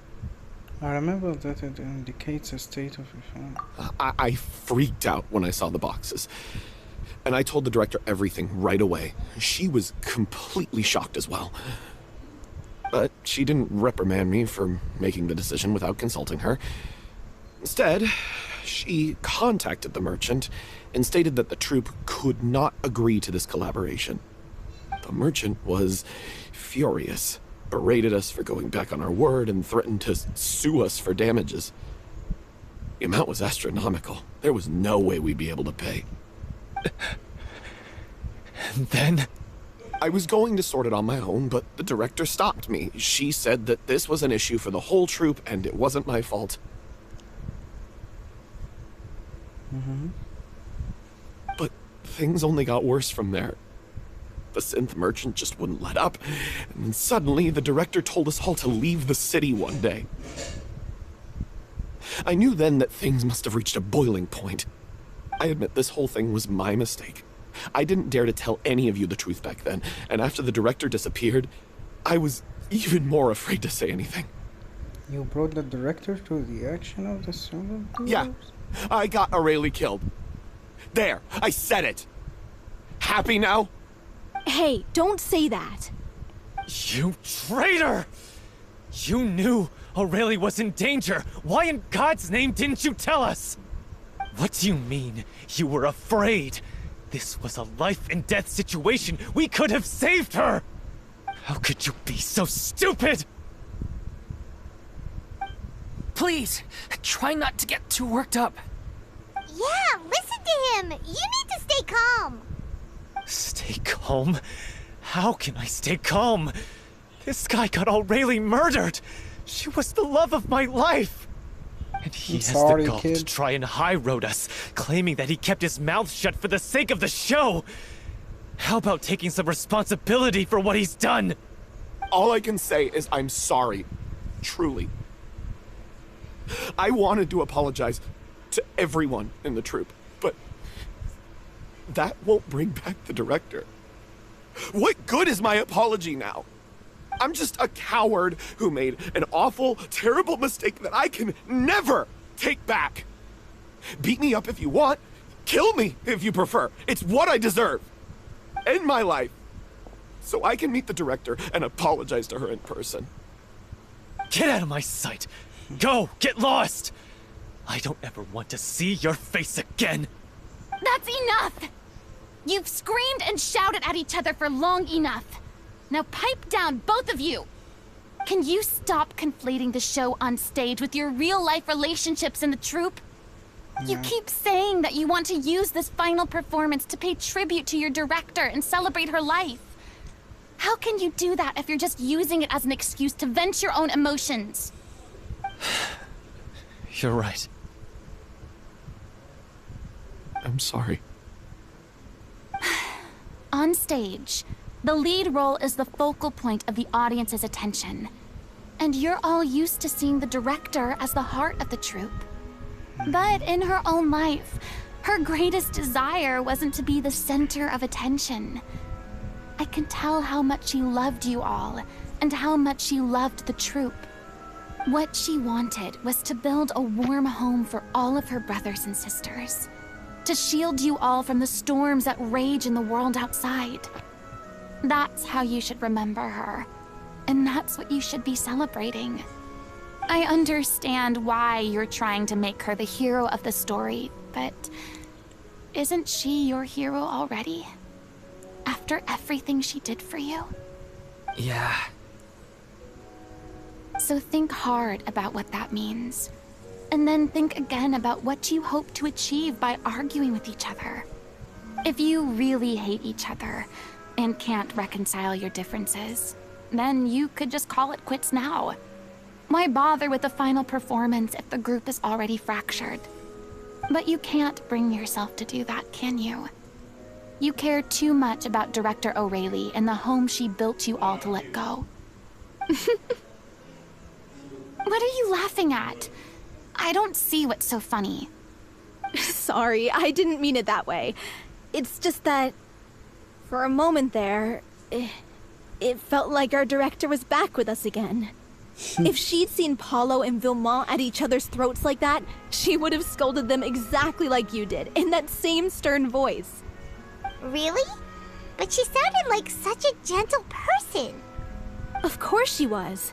I remember that it indicates a state of effect. I freaked out when I saw the boxes. And I told the director everything right away. She was completely shocked as well. But she didn't reprimand me for making the decision without consulting her. Instead, she contacted the merchant and stated that the troupe could not agree to this collaboration. The merchant was furious, berated us for going back on our word, and threatened to sue us for damages. The amount was astronomical. There was no way we'd be able to pay. And then? I was going to sort it on my own, but the director stopped me. She said that this was an issue for the whole troupe, and it wasn't my fault. But things only got worse from there. The synth merchant just wouldn't let up, and then suddenly the director told us all to leave the city one day. I knew then that things must have reached a boiling point. I admit this whole thing was my mistake. I didn't dare to tell any of you the truth back then, and after the director disappeared, I was even more afraid to say anything. You brought the director to the action of the serial killers? Yeah, I got Aurelie killed. There, I said it. Happy now? Hey, don't say that. You traitor! You knew Aurelie was in danger. Why in God's name didn't you tell us? What do you mean, you were afraid? This was a life and death situation. We could have saved her! How could you be so stupid? Please, try not to get too worked up. Yeah, listen to him. You need to stay calm. Stay calm? How can I stay calm? This guy got Aurelie murdered! She was the love of my life! And he I'm has sorry, the gall kid. to try and high-road us, claiming that he kept his mouth shut for the sake of the show. How about taking some responsibility for what he's done? All I can say is I'm sorry. Truly. I wanted to apologize to everyone in the troupe, but that won't bring back the director. What good is my apology now? I'm just a coward who made an awful, terrible mistake that I can never take back. Beat me up if you want. Kill me if you prefer. It's what I deserve. End my life so I can meet the director and apologize to her in person. Get out of my sight! Go! Get lost! I don't ever want to see your face again! That's enough! You've screamed and shouted at each other for long enough. Now pipe down, both of you! Can you stop conflating the show on stage with your real-life relationships in the troupe? You keep saying that you want to use this final performance to pay tribute to your director and celebrate her life. How can you do that if you're just using it as an excuse to vent your own emotions? You're right. I'm sorry. On stage, the lead role is the focal point of the audience's attention. And you're all used to seeing the director as the heart of the troupe. But in her own life, her greatest desire wasn't to be the center of attention. I can tell how much she loved you all, and how much she loved the troupe. What she wanted was to build a warm home for all of her brothers and sisters. To shield you all from the storms that rage in the world outside. That's how you should remember her. And that's what you should be celebrating. I understand why you're trying to make her the hero of the story, but isn't she your hero already? After everything she did for you? Yeah. So think hard about what that means. And then think again about what you hope to achieve by arguing with each other. If you really hate each other and can't reconcile your differences, then you could just call it quits now. Why bother with the final performance if the group is already fractured? But you can't bring yourself to do that, can you? You care too much about Director O'Reilly and the home she built you all to let go. What are you laughing at? I don't see what's so funny. Sorry, I didn't mean it that way. It's just that, for a moment there, it felt like our director was back with us again. If she'd seen Paulo and Vilmont at each other's throats like that, she would have scolded them exactly like you did, in that same stern voice. Really? But she sounded like such a gentle person. Of course she was.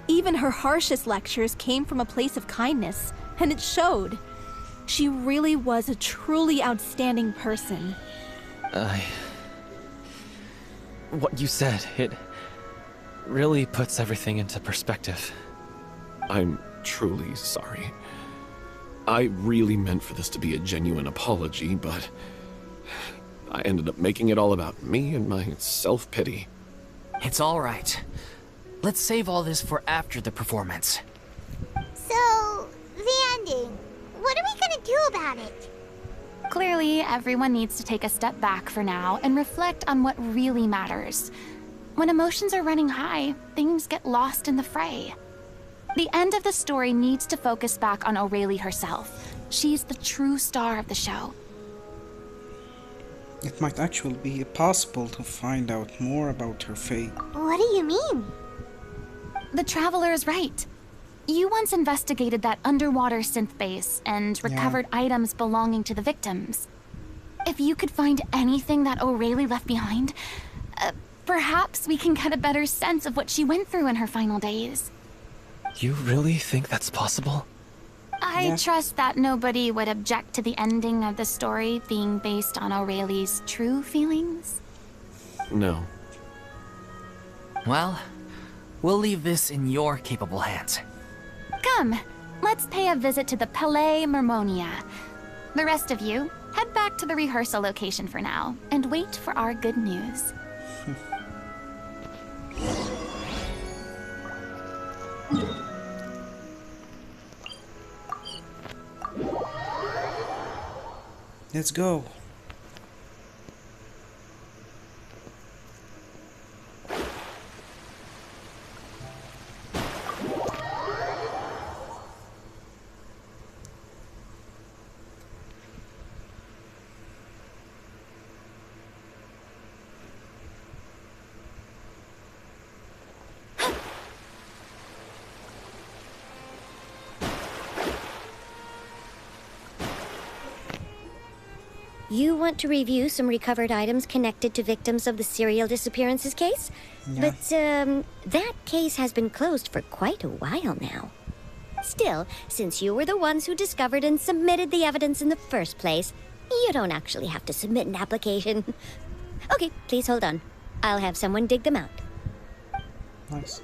Even her harshest lectures came from a place of kindness, and it showed. She really was a truly outstanding person. What you said, it really puts everything into perspective. I'm truly sorry. I really meant for this to be a genuine apology, but I ended up making it all about me and my self-pity. It's all right. Let's save all this for after the performance. So, the ending. What are we gonna do about it? Clearly, everyone needs to take a step back for now and reflect on what really matters. When emotions are running high, things get lost in the fray. The end of the story needs to focus back on O'Reilly herself. She's the true star of the show. It might actually be possible to find out more about her fate. What do you mean? The Traveler is right. You once investigated that underwater synth base and recovered items belonging to the victims. If you could find anything that O'Reilly left behind, perhaps we can get a better sense of what she went through in her final days. You really think that's possible? I trust that nobody would object to the ending of the story being based on O'Reilly's true feelings. No. Well, we'll leave this in your capable hands. Come, let's pay a visit to the Palais Mermonia. The rest of you, head back to the rehearsal location for now, and wait for our good news. Let's go. You want to review some recovered items connected to victims of the serial disappearances case? Yeah. But, that case has been closed for quite a while now. Still, since you were the ones who discovered and submitted the evidence in the first place, you don't actually have to submit an application. Okay, please hold on. I'll have someone dig them out. Nice.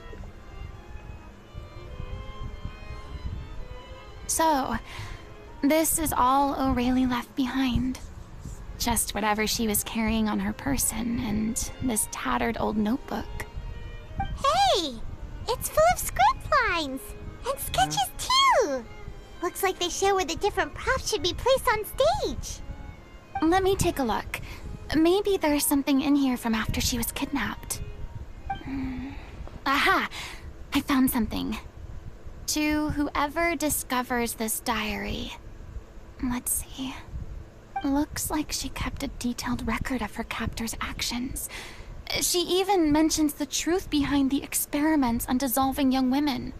So, this is all O'Reilly left behind. Just whatever she was carrying on her person and this tattered old notebook. Hey! It's full of script lines! And sketches, too! Looks like they show where the different props should be placed on stage. Let me take a look. Maybe there's something in here from after she was kidnapped. Aha! I found something. To whoever discovers this diary. Let's see. Looks like she kept a detailed record of her captor's actions. She even mentions the truth behind the experiments on dissolving young women.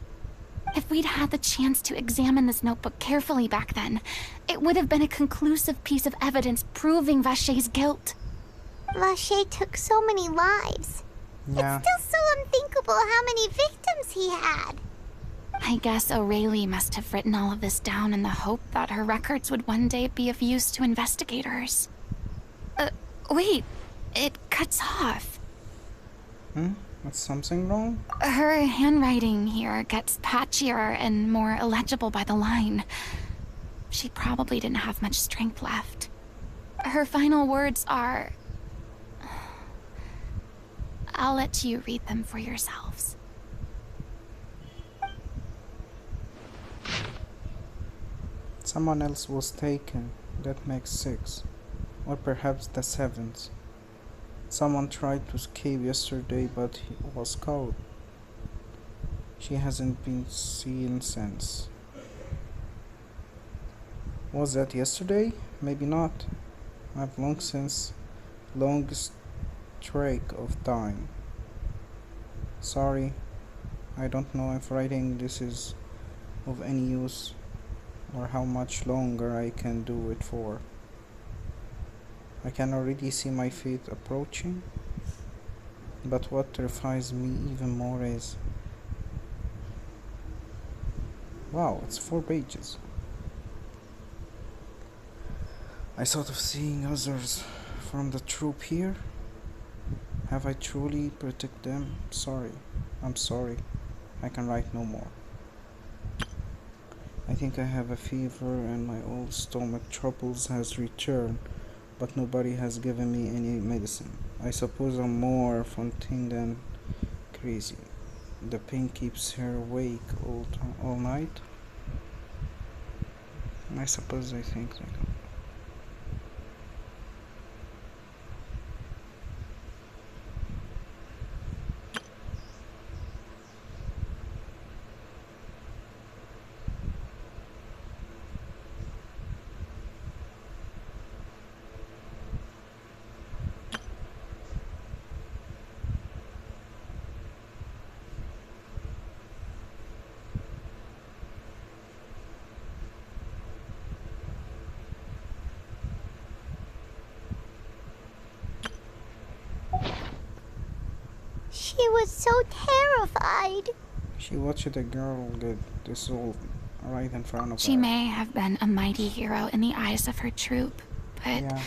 If we'd had the chance to examine this notebook carefully back then, it would have been a conclusive piece of evidence proving Vacher's guilt. Vacher took so many lives. Yeah. It's still so unthinkable how many victims he had. I guess O'Reilly must have written all of this down in the hope that her records would one day be of use to investigators. Wait, it cuts off. Is something wrong? Her handwriting here gets patchier and more illegible by the line. She probably didn't have much strength left. Her final words are... I'll let you read them for yourselves. Someone else was taken. That makes 6. Or perhaps the 7th. Someone tried to escape yesterday, but he was caught. She hasn't been seen since. Was that yesterday? Maybe not. I've long since lost track of time. Sorry, I don't know if writing this is of any use or how much longer I can do it for. I can already see my fate approaching, but what terrifies me even more is... Wow, it's 4 pages. I thought of seeing others from the troop here. Have I truly protected them? Sorry. I'm sorry. I can write no more. I think I have a fever and my old stomach troubles has returned, but nobody has given me any medicine. I suppose I'm more Fontaine than crazy. The pain keeps her awake all night. I suppose I think that. She was so terrified. She watched a girl get dissolved right in front of her. She may have been a mighty hero in the eyes of her troop, but Yeah.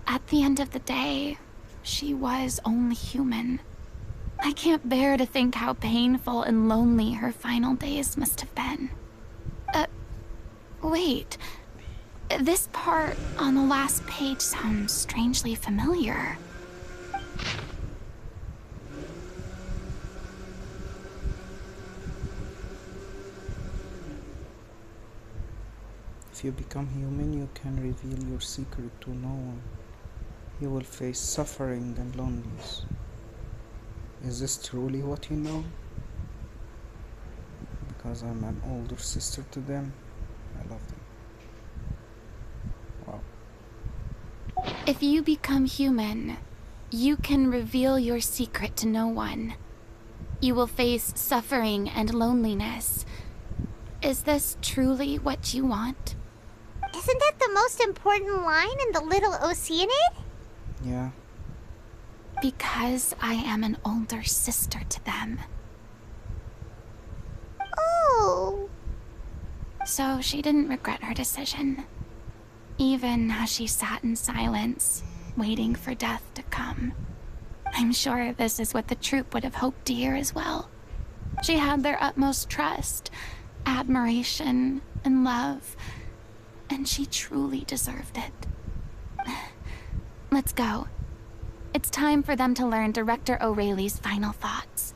at the end of the day, she was only human. I can't bear to think how painful and lonely her final days must have been. Wait. This part on the last page sounds strangely familiar. If you become human, you can reveal your secret to no one. You will face suffering and loneliness. Is this truly what you know? Because I'm an older sister to them, I love them. Wow. If you become human, you can reveal your secret to no one. You will face suffering and loneliness. Is this truly what you want? Isn't that the most important line in the Little Oceanid? Yeah. Because I am an older sister to them. Oh. So she didn't regret her decision. Even as she sat in silence, waiting for death to come. I'm sure this is what the troupe would have hoped to hear as well. She had their utmost trust, admiration, and love, and she truly deserved it. Let's go. It's time for them to learn Director O'Reilly's final thoughts.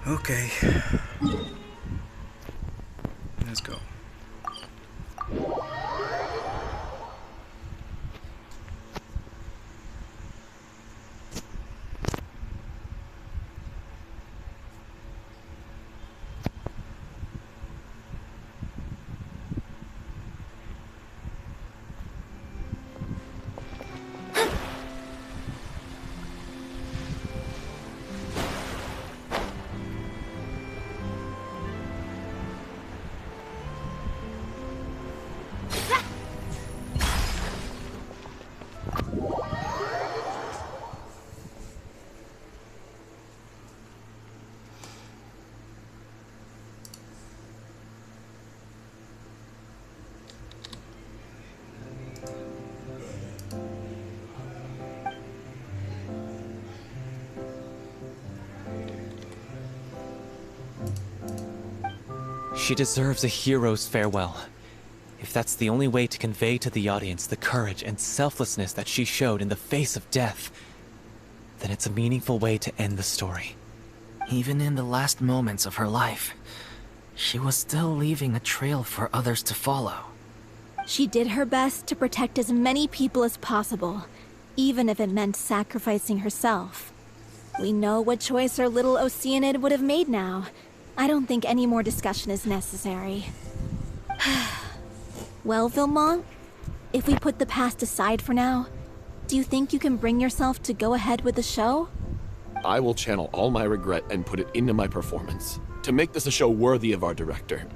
Okay. Let's go. She deserves a hero's farewell. If that's the only way to convey to the audience the courage and selflessness that she showed in the face of death, then it's a meaningful way to end the story. Even in the last moments of her life, she was still leaving a trail for others to follow. She did her best to protect as many people as possible, even if it meant sacrificing herself. We know what choice our little Oceanid would have made now. I don't think any more discussion is necessary. Well, Vilmont, if we put the past aside for now, do you think you can bring yourself to go ahead with the show? I will channel all my regret and put it into my performance, to make this a show worthy of our director.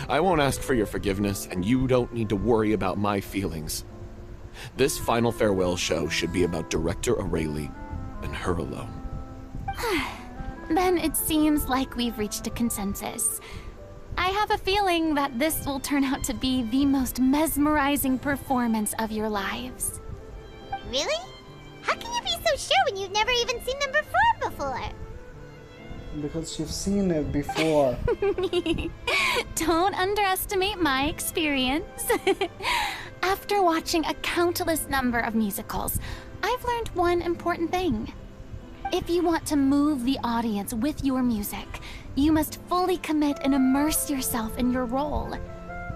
I won't ask for your forgiveness, and you don't need to worry about my feelings. This final farewell show should be about Director O'Reilly and her alone. Then it seems like we've reached a consensus. I have a feeling that this will turn out to be the most mesmerizing performance of your lives. Really? How can you be so sure when you've never even seen them perform before? Because you've seen it before. Don't underestimate my experience. After watching a countless number of musicals, I've learned one important thing. If you want to move the audience with your music, you must fully commit and immerse yourself in your role,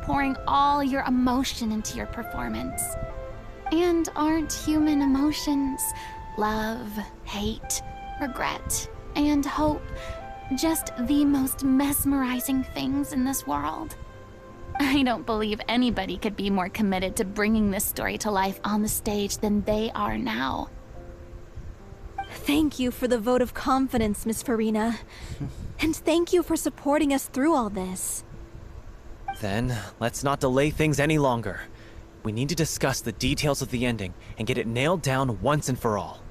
pouring all your emotion into your performance. And aren't human emotions, love, hate, regret, and hope, just the most mesmerizing things in this world? I don't believe anybody could be more committed to bringing this story to life on the stage than they are now. Thank you for the vote of confidence, Miss Furina. And thank you for supporting us through all this. Then, let's not delay things any longer. We need to discuss the details of the ending and get it nailed down once and for all.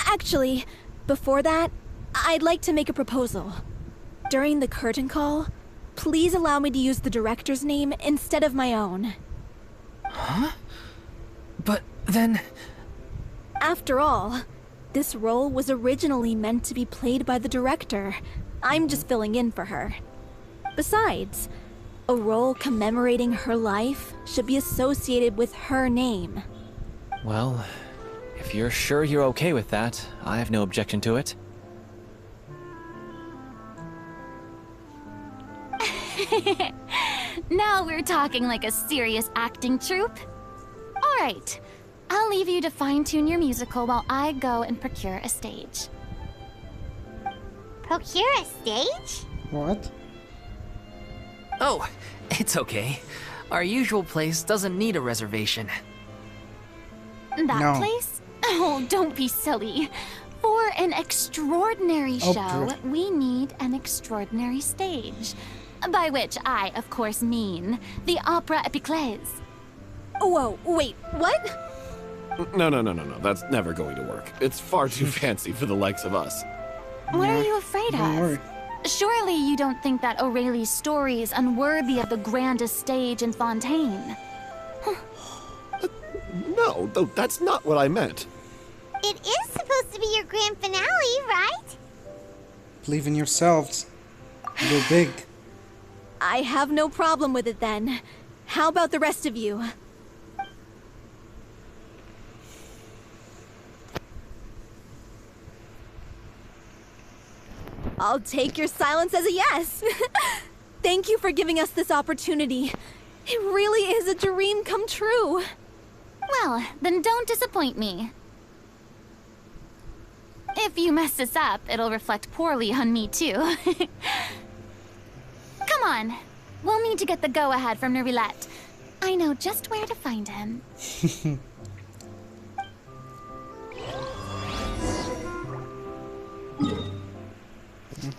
Actually, before that, I'd like to make a proposal. During the curtain call, please allow me to use the director's name instead of my own. Huh? But then... After all, this role was originally meant to be played by the director. I'm just filling in for her. Besides, a role commemorating her life should be associated with her name. Well, if you're sure you're okay with that, I have no objection to it. Now we're talking like a serious acting troupe. All right, I'll leave you to fine-tune your musical while I go and procure a stage. Procure a stage? What? Oh, it's okay. Our usual place doesn't need a reservation. That No. place? Oh, don't be silly. For an extraordinary show, Opera. we need an extraordinary stage. By which I, of course, mean the Opera Epiclese. Whoa, wait, what? No. That's never going to work. It's far too fancy for the likes of us. What are you afraid Don't of? worry. Surely you don't think that Aurelie's story is unworthy of the grandest stage in Fontaine. No, though that's not what I meant. It is supposed to be your grand finale, right? Believe in yourselves. Go big. I have no problem with it then. How about the rest of you? I'll take your silence as a yes. Thank you for giving us this opportunity. It really is a dream come true. Well, then don't disappoint me. If you mess this up, it'll reflect poorly on me too. Come on. We'll need to get the go-ahead from Nerilette. I know just where to find him.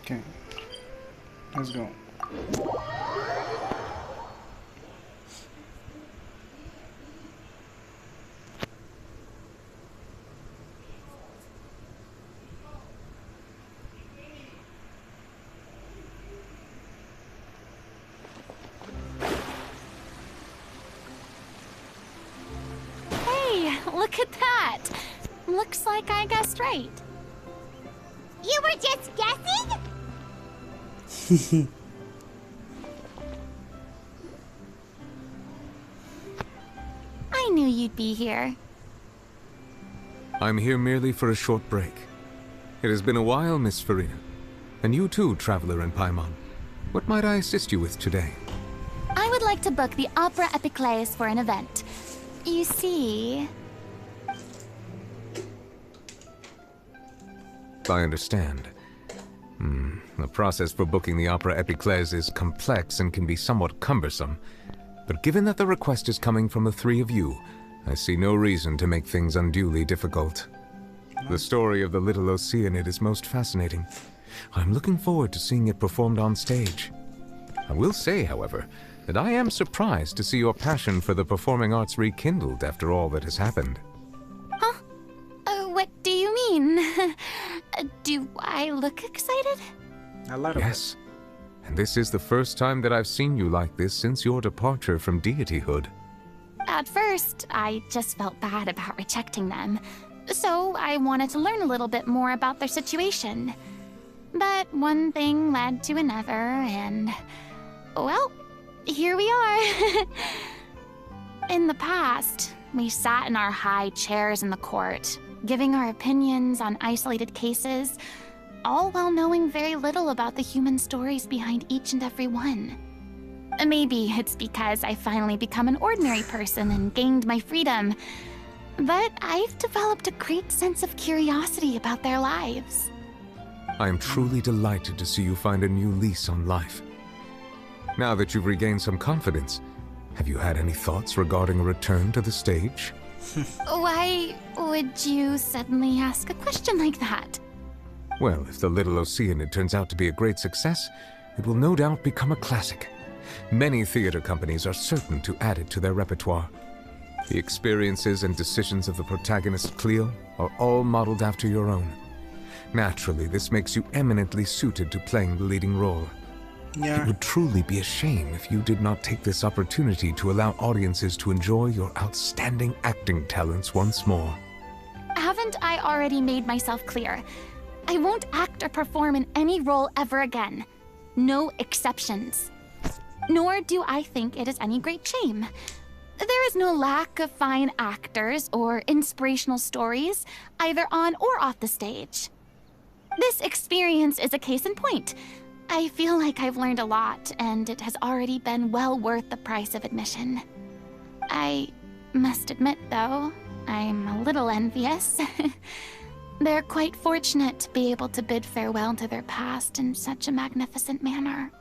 Okay. Let's go. Hey, look at that. Looks like I guessed right. You were just guessing? I knew you'd be here. I'm here merely for a short break. It has been a while, Miss Furina. And you too, traveler in Paimon. What might I assist you with today? I would like to book the Opera Epiclese for an event. You see... I understand. The process for booking the Opera Epiclese is complex and can be somewhat cumbersome. But given that the request is coming from the three of you, I see no reason to make things unduly difficult. The story of the little Oceanid is most fascinating. I'm looking forward to seeing it performed on stage. I will say, however, that I am surprised to see your passion for the performing arts rekindled after all that has happened. Huh? What do you mean? Do I look excited? A lot of Yes. And this is the first time that I've seen you like this since your departure from deityhood. At first, I just felt bad about rejecting them. So I wanted to learn a little bit more about their situation. But one thing led to another, and... well, here we are. In the past, we sat in our high chairs in the court, giving our opinions on isolated cases, all while knowing very little about the human stories behind each and every one. Maybe it's because I finally become an ordinary person and gained my freedom, but I've developed a great sense of curiosity about their lives. I am truly delighted to see you find a new lease on life. Now that you've regained some confidence, have you had any thoughts regarding a return to the stage? Why would you suddenly ask a question like that? Well, if the Little Oceanid turns out to be a great success, it will no doubt become a classic. Many theater companies are certain to add it to their repertoire. The experiences and decisions of the protagonist Cleo are all modeled after your own. Naturally, this makes you eminently suited to playing the leading role. Yeah. It would truly be a shame if you did not take this opportunity to allow audiences to enjoy your outstanding acting talents once more. Haven't I already made myself clear? I won't act or perform in any role ever again. No exceptions. Nor do I think it is any great shame. There is no lack of fine actors or inspirational stories, either on or off the stage. This experience is a case in point. I feel like I've learned a lot, and it has already been well worth the price of admission. I must admit, though, I'm a little envious. They're quite fortunate to be able to bid farewell to their past in such a magnificent manner.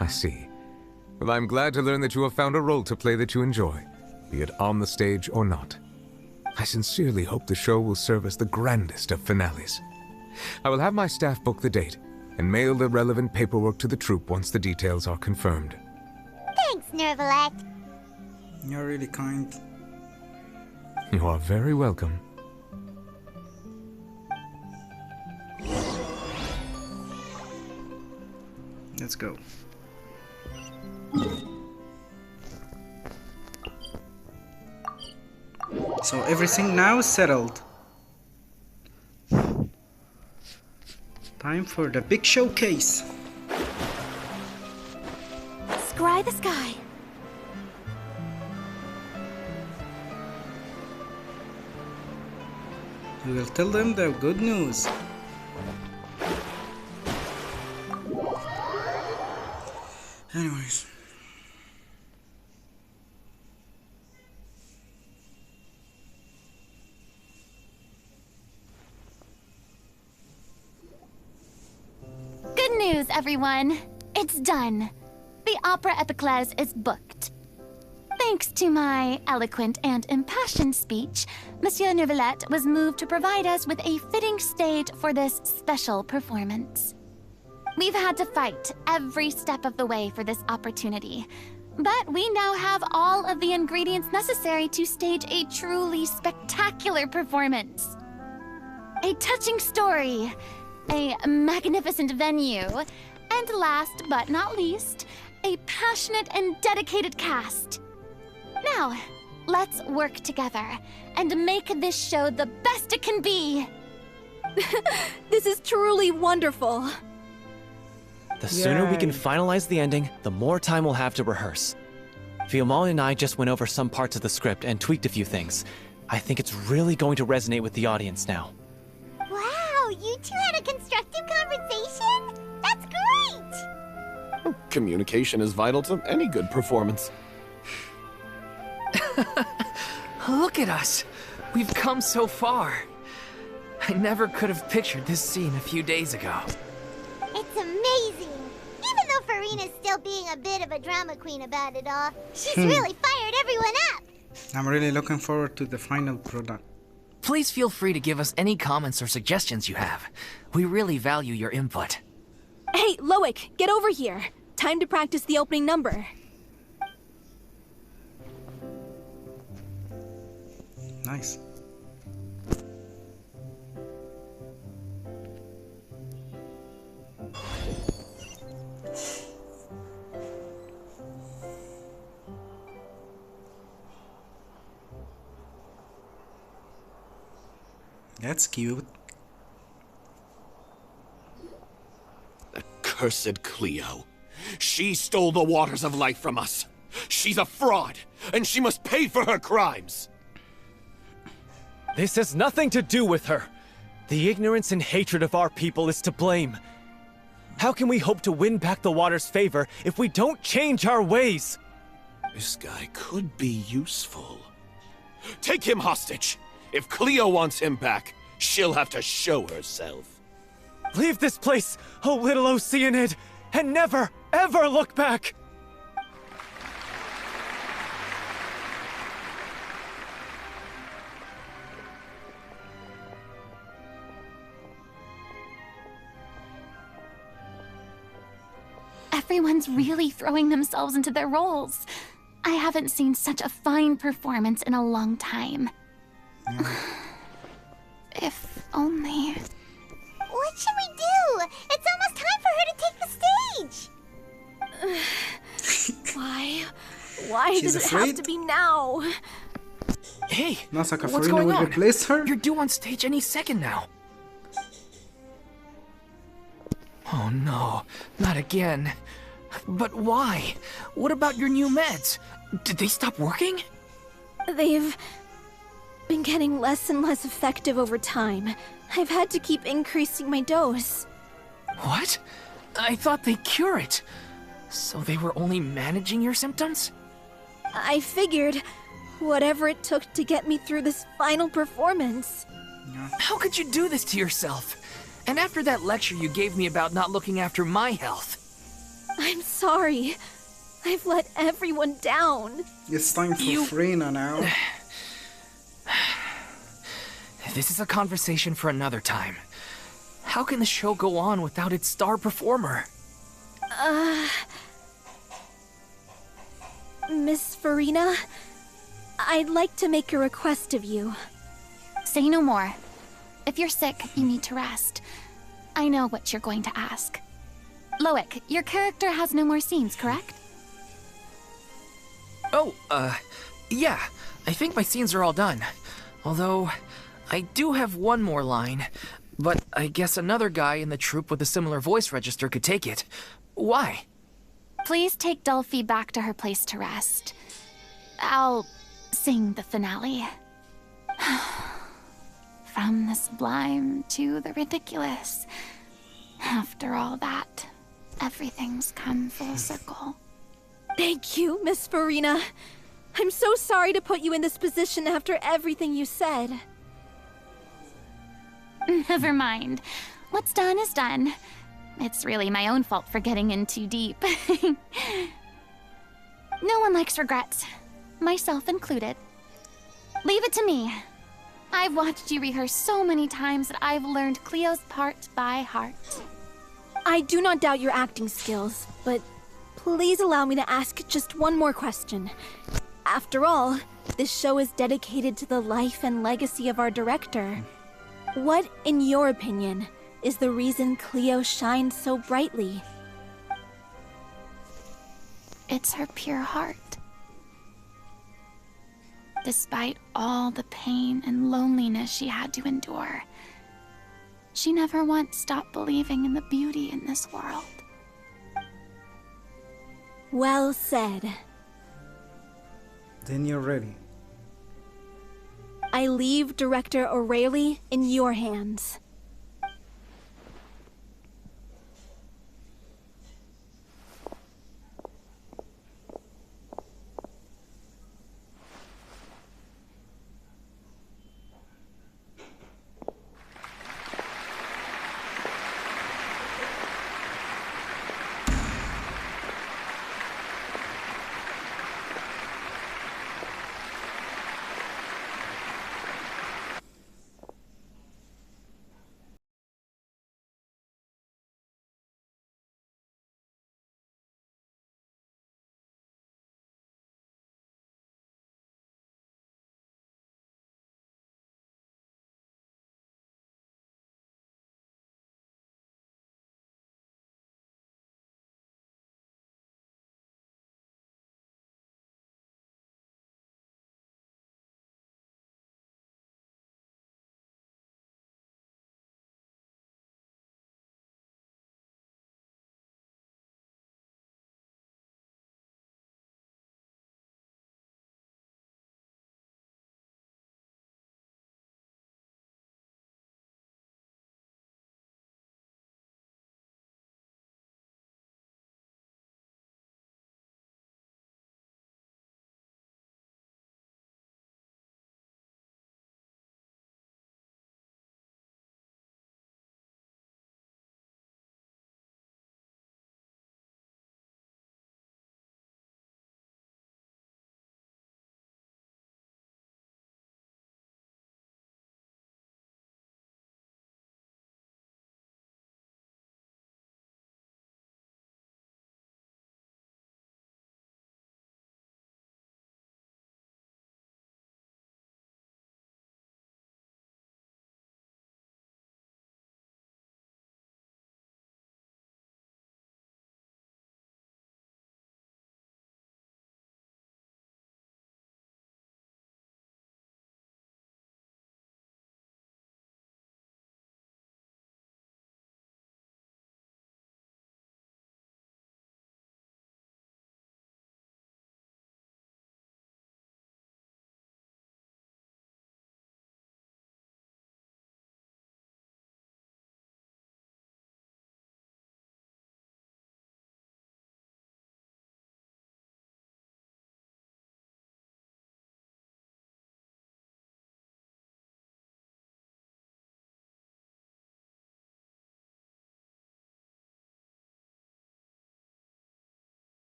I see. Well, I'm glad to learn that you have found a role to play that you enjoy, be it on the stage or not. I sincerely hope the show will serve as the grandest of finales. I will have my staff book the date and mail the relevant paperwork to the troupe once the details are confirmed. Thanks, Nervalette. You're really kind. You are very welcome. Let's go. So everything now is settled. Time for the big showcase. Scry the sky. We will tell them the good news. Anyways. Good news, everyone. It's done. The Opera Epiclese is booked. Thanks to my eloquent and impassioned speech, Monsieur Nervalette was moved to provide us with a fitting stage for this special performance. We've had to fight every step of the way for this opportunity, but we now have all of the ingredients necessary to stage a truly spectacular performance. A touching story, a magnificent venue, and last but not least, a passionate and dedicated cast. Now, let's work together and make this show the best it can be. This is truly wonderful. The sooner we can Yay. finalize the ending, the more time we'll have to rehearse. Fiamma and I just went over some parts of the script and tweaked a few things. I think it's really going to resonate with the audience now. Wow, you two had a constructive conversation? That's great! Communication is vital to any good performance. Look at us. We've come so far. I never could have pictured this scene a few days ago. It's amazing. Even though Furina's still being a bit of a drama queen about it all, she's really fired everyone up. I'm really looking forward to the final product. Please feel free to give us any comments or suggestions you have. We really value your input. Hey, Loic, get over here. Time to practice the opening number. Nice. That's cute. Accursed Cleo. She stole the waters of life from us. She's a fraud, and she must pay for her crimes. This has nothing to do with her. The ignorance and hatred of our people is to blame. How can we hope to win back the water's favor if we don't change our ways? This guy could be useful. Take him hostage. If Cleo wants him back, she'll have to show herself. Leave this place, O little Oceanid, and never, ever look back! Everyone's really throwing themselves into their roles. I haven't seen such a fine performance in a long time. If only... What should we do? It's almost time for her to take the stage. Why She's does it afraid? have to be now? Hey, Masaka what's Furina going will on? replace her? You're due on stage any second now. Oh no, not again. But why? What about your new meds? Did they stop working? They've been getting less and less effective over time. I've had to keep increasing my dose. What? I thought they cure it. So they were only managing your symptoms? I figured whatever it took to get me through this final performance. How could you do this to yourself? And after that lecture you gave me about not looking after my health. I'm sorry. I've let everyone down. It's time for Furina now. This is a conversation for another time. How can the show go on without its star performer? Miss Furina, I'd like to make a request of you. Say no more. If you're sick, you need to rest. I know what you're going to ask. Loic, your character has no more scenes, correct? Oh, yeah. I think my scenes are all done. Although, I do have one more line. But I guess another guy in the troupe with a similar voice register could take it. Why? Please take Delphi back to her place to rest. I'll sing the finale. From the sublime to the ridiculous. After all that, everything's come full circle. Thank you, Miss Furina. I'm so sorry to put you in this position after everything you said. Never mind. What's done is done. It's really my own fault for getting in too deep. No one likes regrets, myself included. Leave it to me. I've watched you rehearse so many times that I've learned Cleo's part by heart. I do not doubt your acting skills, but please allow me to ask just one more question. After all, this show is dedicated to the life and legacy of our director. What, in your opinion, is the reason Cleo shines so brightly? It's her pure heart. Despite all the pain and loneliness she had to endure, she never once stopped believing in the beauty in this world. Well said. Then you're ready. I leave Director O'Reilly in your hands.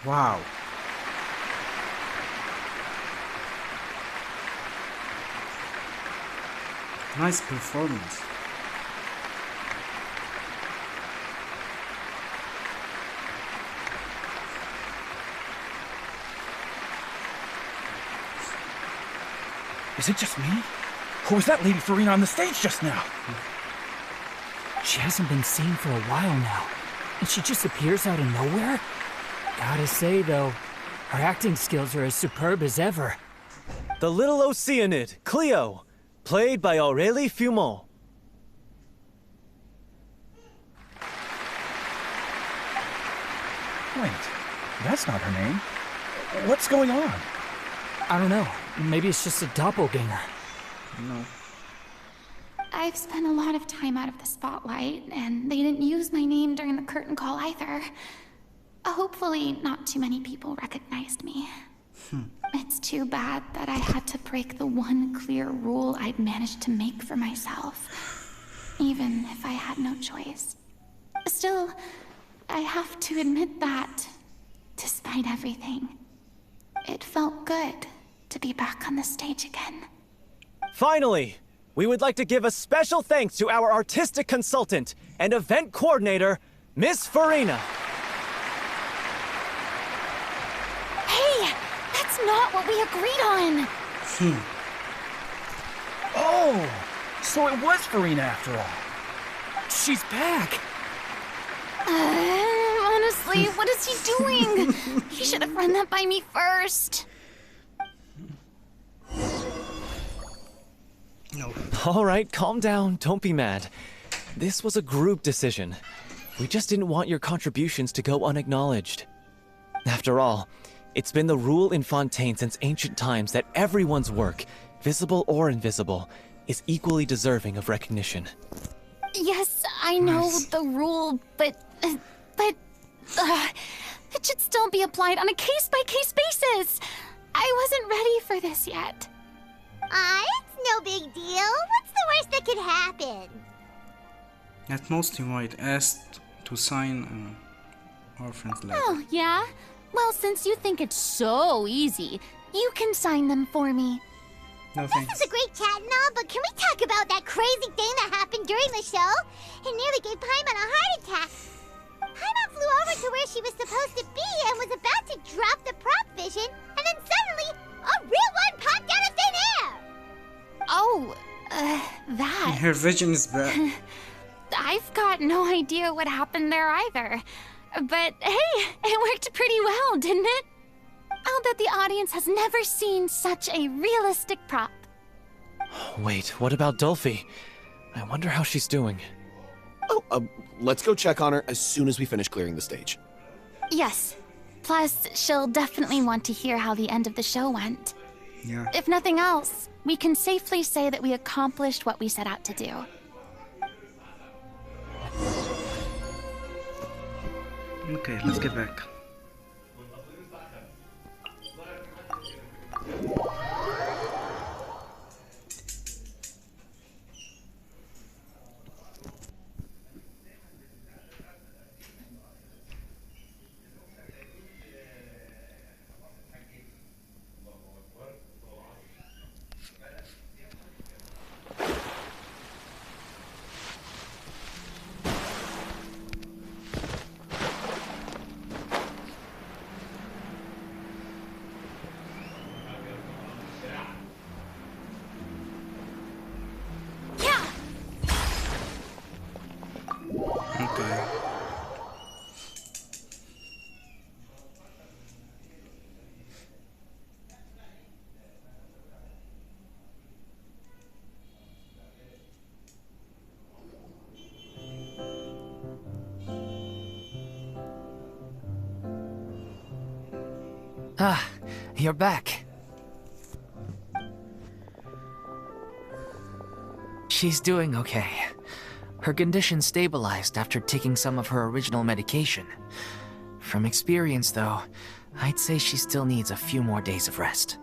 Wow. Nice performance. Is it just me? Or was that Lady Furina on the stage just now? She hasn't been seen for a while now, and she just appears out of nowhere? Gotta say, though, her acting skills are as superb as ever. The little Oceanid, Cleo, played by Aurélie Fumont. Wait, that's not her name. What's going on? I don't know. Maybe it's just a doppelganger. No. I've spent a lot of time out of the spotlight, and they didn't use my name during the curtain call either. Hopefully, not too many people recognized me. It's too bad that I had to break the one clear rule I'd managed to make for myself, even if I had no choice. Still, I have to admit that, despite everything, it felt good to be back on the stage again. Finally, we would like to give a special thanks to our artistic consultant and event coordinator, Miss Furina. Hey, that's not what we agreed on. Oh, so it was Furina after all. She's back. Honestly, what is he doing? He should have run that by me first. No. All right, calm down, don't be mad. This was a group decision. We just didn't want your contributions to go unacknowledged. After all, it's been the rule in Fontaine since ancient times that everyone's work, visible or invisible, is equally deserving of recognition. Yes, I know the rule, but it should still be applied on a case-by-case basis. I wasn't ready for this yet. It's no big deal. What's the worst that could happen? At most you might ask to sign our friend's letter. Oh, yeah? Well, since you think it's so easy, you can sign them for me. No This thanks. is a great chat and all, but can we talk about that crazy thing that happened during the show? It nearly gave Paimon a heart attack. Paimon flew over to where she was supposed to be and was about to drop the prop vision, and then suddenly, a real one popped out of thin air! Oh, that. Her vision is bad. I've got no idea what happened there either. But hey, it worked pretty well, didn't it? I'll bet the audience has never seen such a realistic prop. Wait, what about Dolphy? I wonder how she's doing. Oh, let's go check on her as soon as we finish clearing the stage. Yes. Plus, she'll definitely want to hear how the end of the show went. Yeah. If nothing else, we can safely say that we accomplished what we set out to do. Okay, let's get back. Okay. Ah, you're back. She's doing okay. Her condition stabilized after taking some of her original medication. From experience, though, I'd say she still needs a few more days of rest.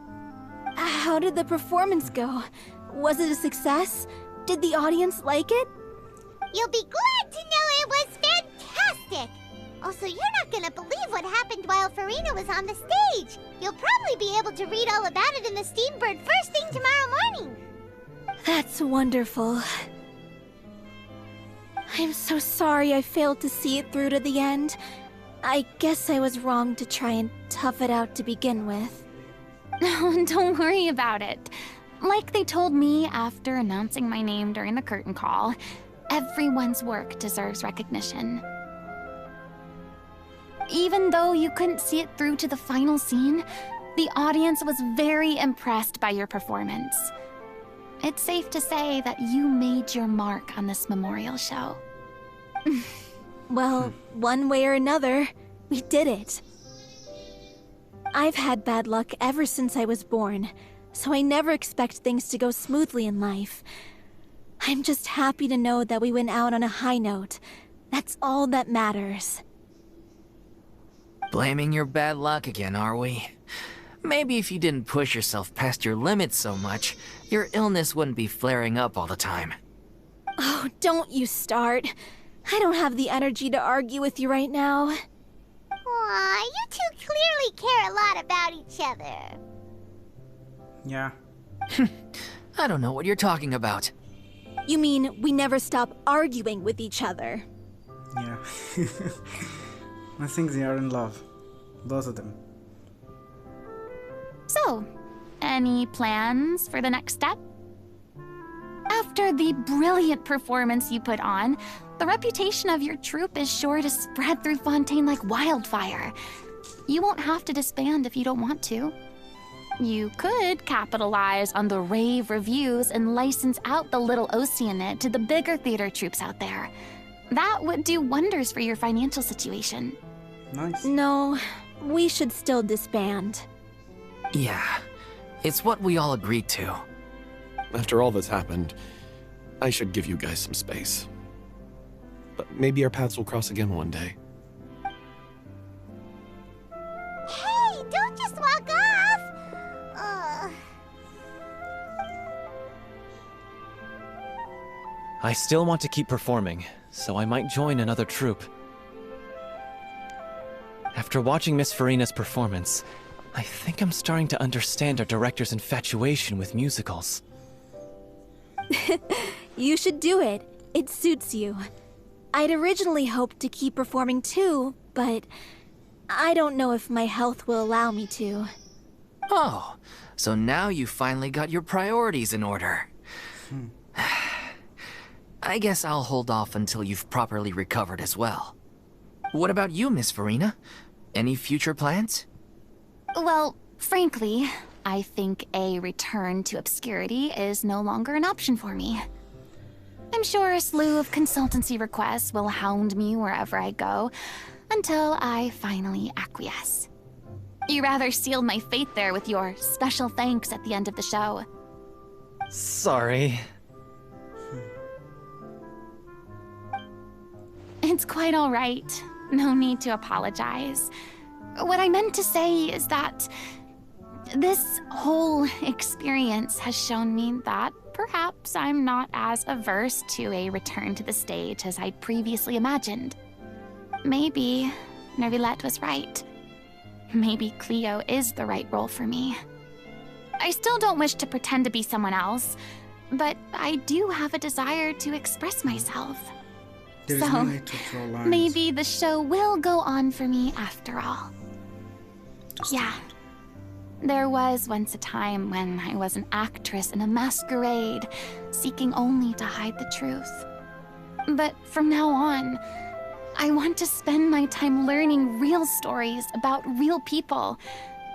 How did the performance go? Was it a success? Did the audience like it? You'll be glad to know it was fantastic! Also, you're not gonna believe what what happened while Furina was on the stage. You'll probably be able to read all about it in the Steambird first thing tomorrow morning. That's wonderful. I'm so sorry I failed to see it through to the end. I guess I was wrong to try and tough it out to begin with. No, don't worry about it. Like they told me after announcing my name during the curtain call, everyone's work deserves recognition. Even though you couldn't see it through to the final scene, the audience was very impressed by your performance. It's safe to say that you made your mark on this memorial show. Well, one way or another, we did it. I've had bad luck ever since I was born, so I never expect things to go smoothly in life. I'm just happy to know that we went out on a high note. That's all that matters. Blaming your bad luck again, are we? Maybe if you didn't push yourself past your limits so much, your illness wouldn't be flaring up all the time. Oh, don't you start. I don't have the energy to argue with you right now. Aw, you two clearly care a lot about each other. Yeah. I don't know what you're talking about. You mean we never stop arguing with each other? Yeah. I think they are in love. Both of them. So, any plans for the next step? After the brilliant performance you put on, the reputation of your troupe is sure to spread through Fontaine like wildfire. You won't have to disband if you don't want to. You could capitalize on the rave reviews and license out the little Oceanid to the bigger theater troupes out there. That would do wonders for your financial situation. Nice. No, we should still disband. Yeah, it's what we all agreed to. After all that's happened, I should give you guys some space. But maybe our paths will cross again one day. Hey, don't just walk off! I still want to keep performing, so I might join another troupe. After watching Miss Furina's performance, I think I'm starting to understand our director's infatuation with musicals. You should do it. It suits you. I'd originally hoped to keep performing too, but I don't know if my health will allow me to. Oh, so now you finally got your priorities in order. I guess I'll hold off until you've properly recovered as well. What about you, Miss Furina? Any future plans? Well, frankly, I think a return to obscurity is no longer an option for me. I'm sure a slew of consultancy requests will hound me wherever I go, until I finally acquiesce. You rather sealed my fate there with your special thanks at the end of the show. Sorry. It's quite all right. No need to apologize. What I meant to say is that this whole experience has shown me that perhaps I'm not as averse to a return to the stage as I'd previously imagined. Maybe Nervillette was right. Maybe Cleo is the right role for me. I still don't wish to pretend to be someone else, but I do have a desire to express myself. There's no need to draw lines. Maybe the show will go on for me after all. Yeah. There was once a time when I was an actress in a masquerade, seeking only to hide the truth. But from now on, I want to spend my time learning real stories about real people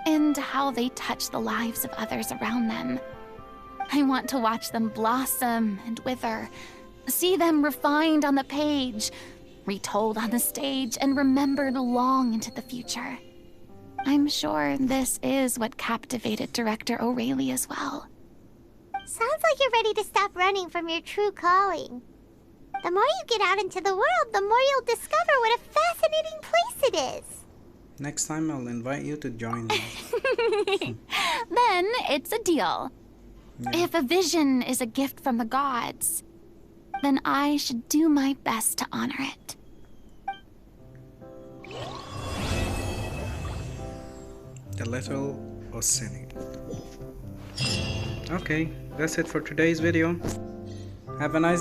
and how they touch the lives of others around them. I want to watch them blossom and wither, see them refined on the page, retold on the stage, and remembered long into the future. I'm sure this is what captivated director O'Reilly as well. Sounds like you're ready to stop running from your true calling. The more you get out into the world, the more you'll discover what a fascinating place it is. Next time I'll invite you to join me. Then it's a deal. Yeah. If a vision is a gift from the gods, then I should do my best to honor it. little or silly. Okay, that's it for today's video. Have a nice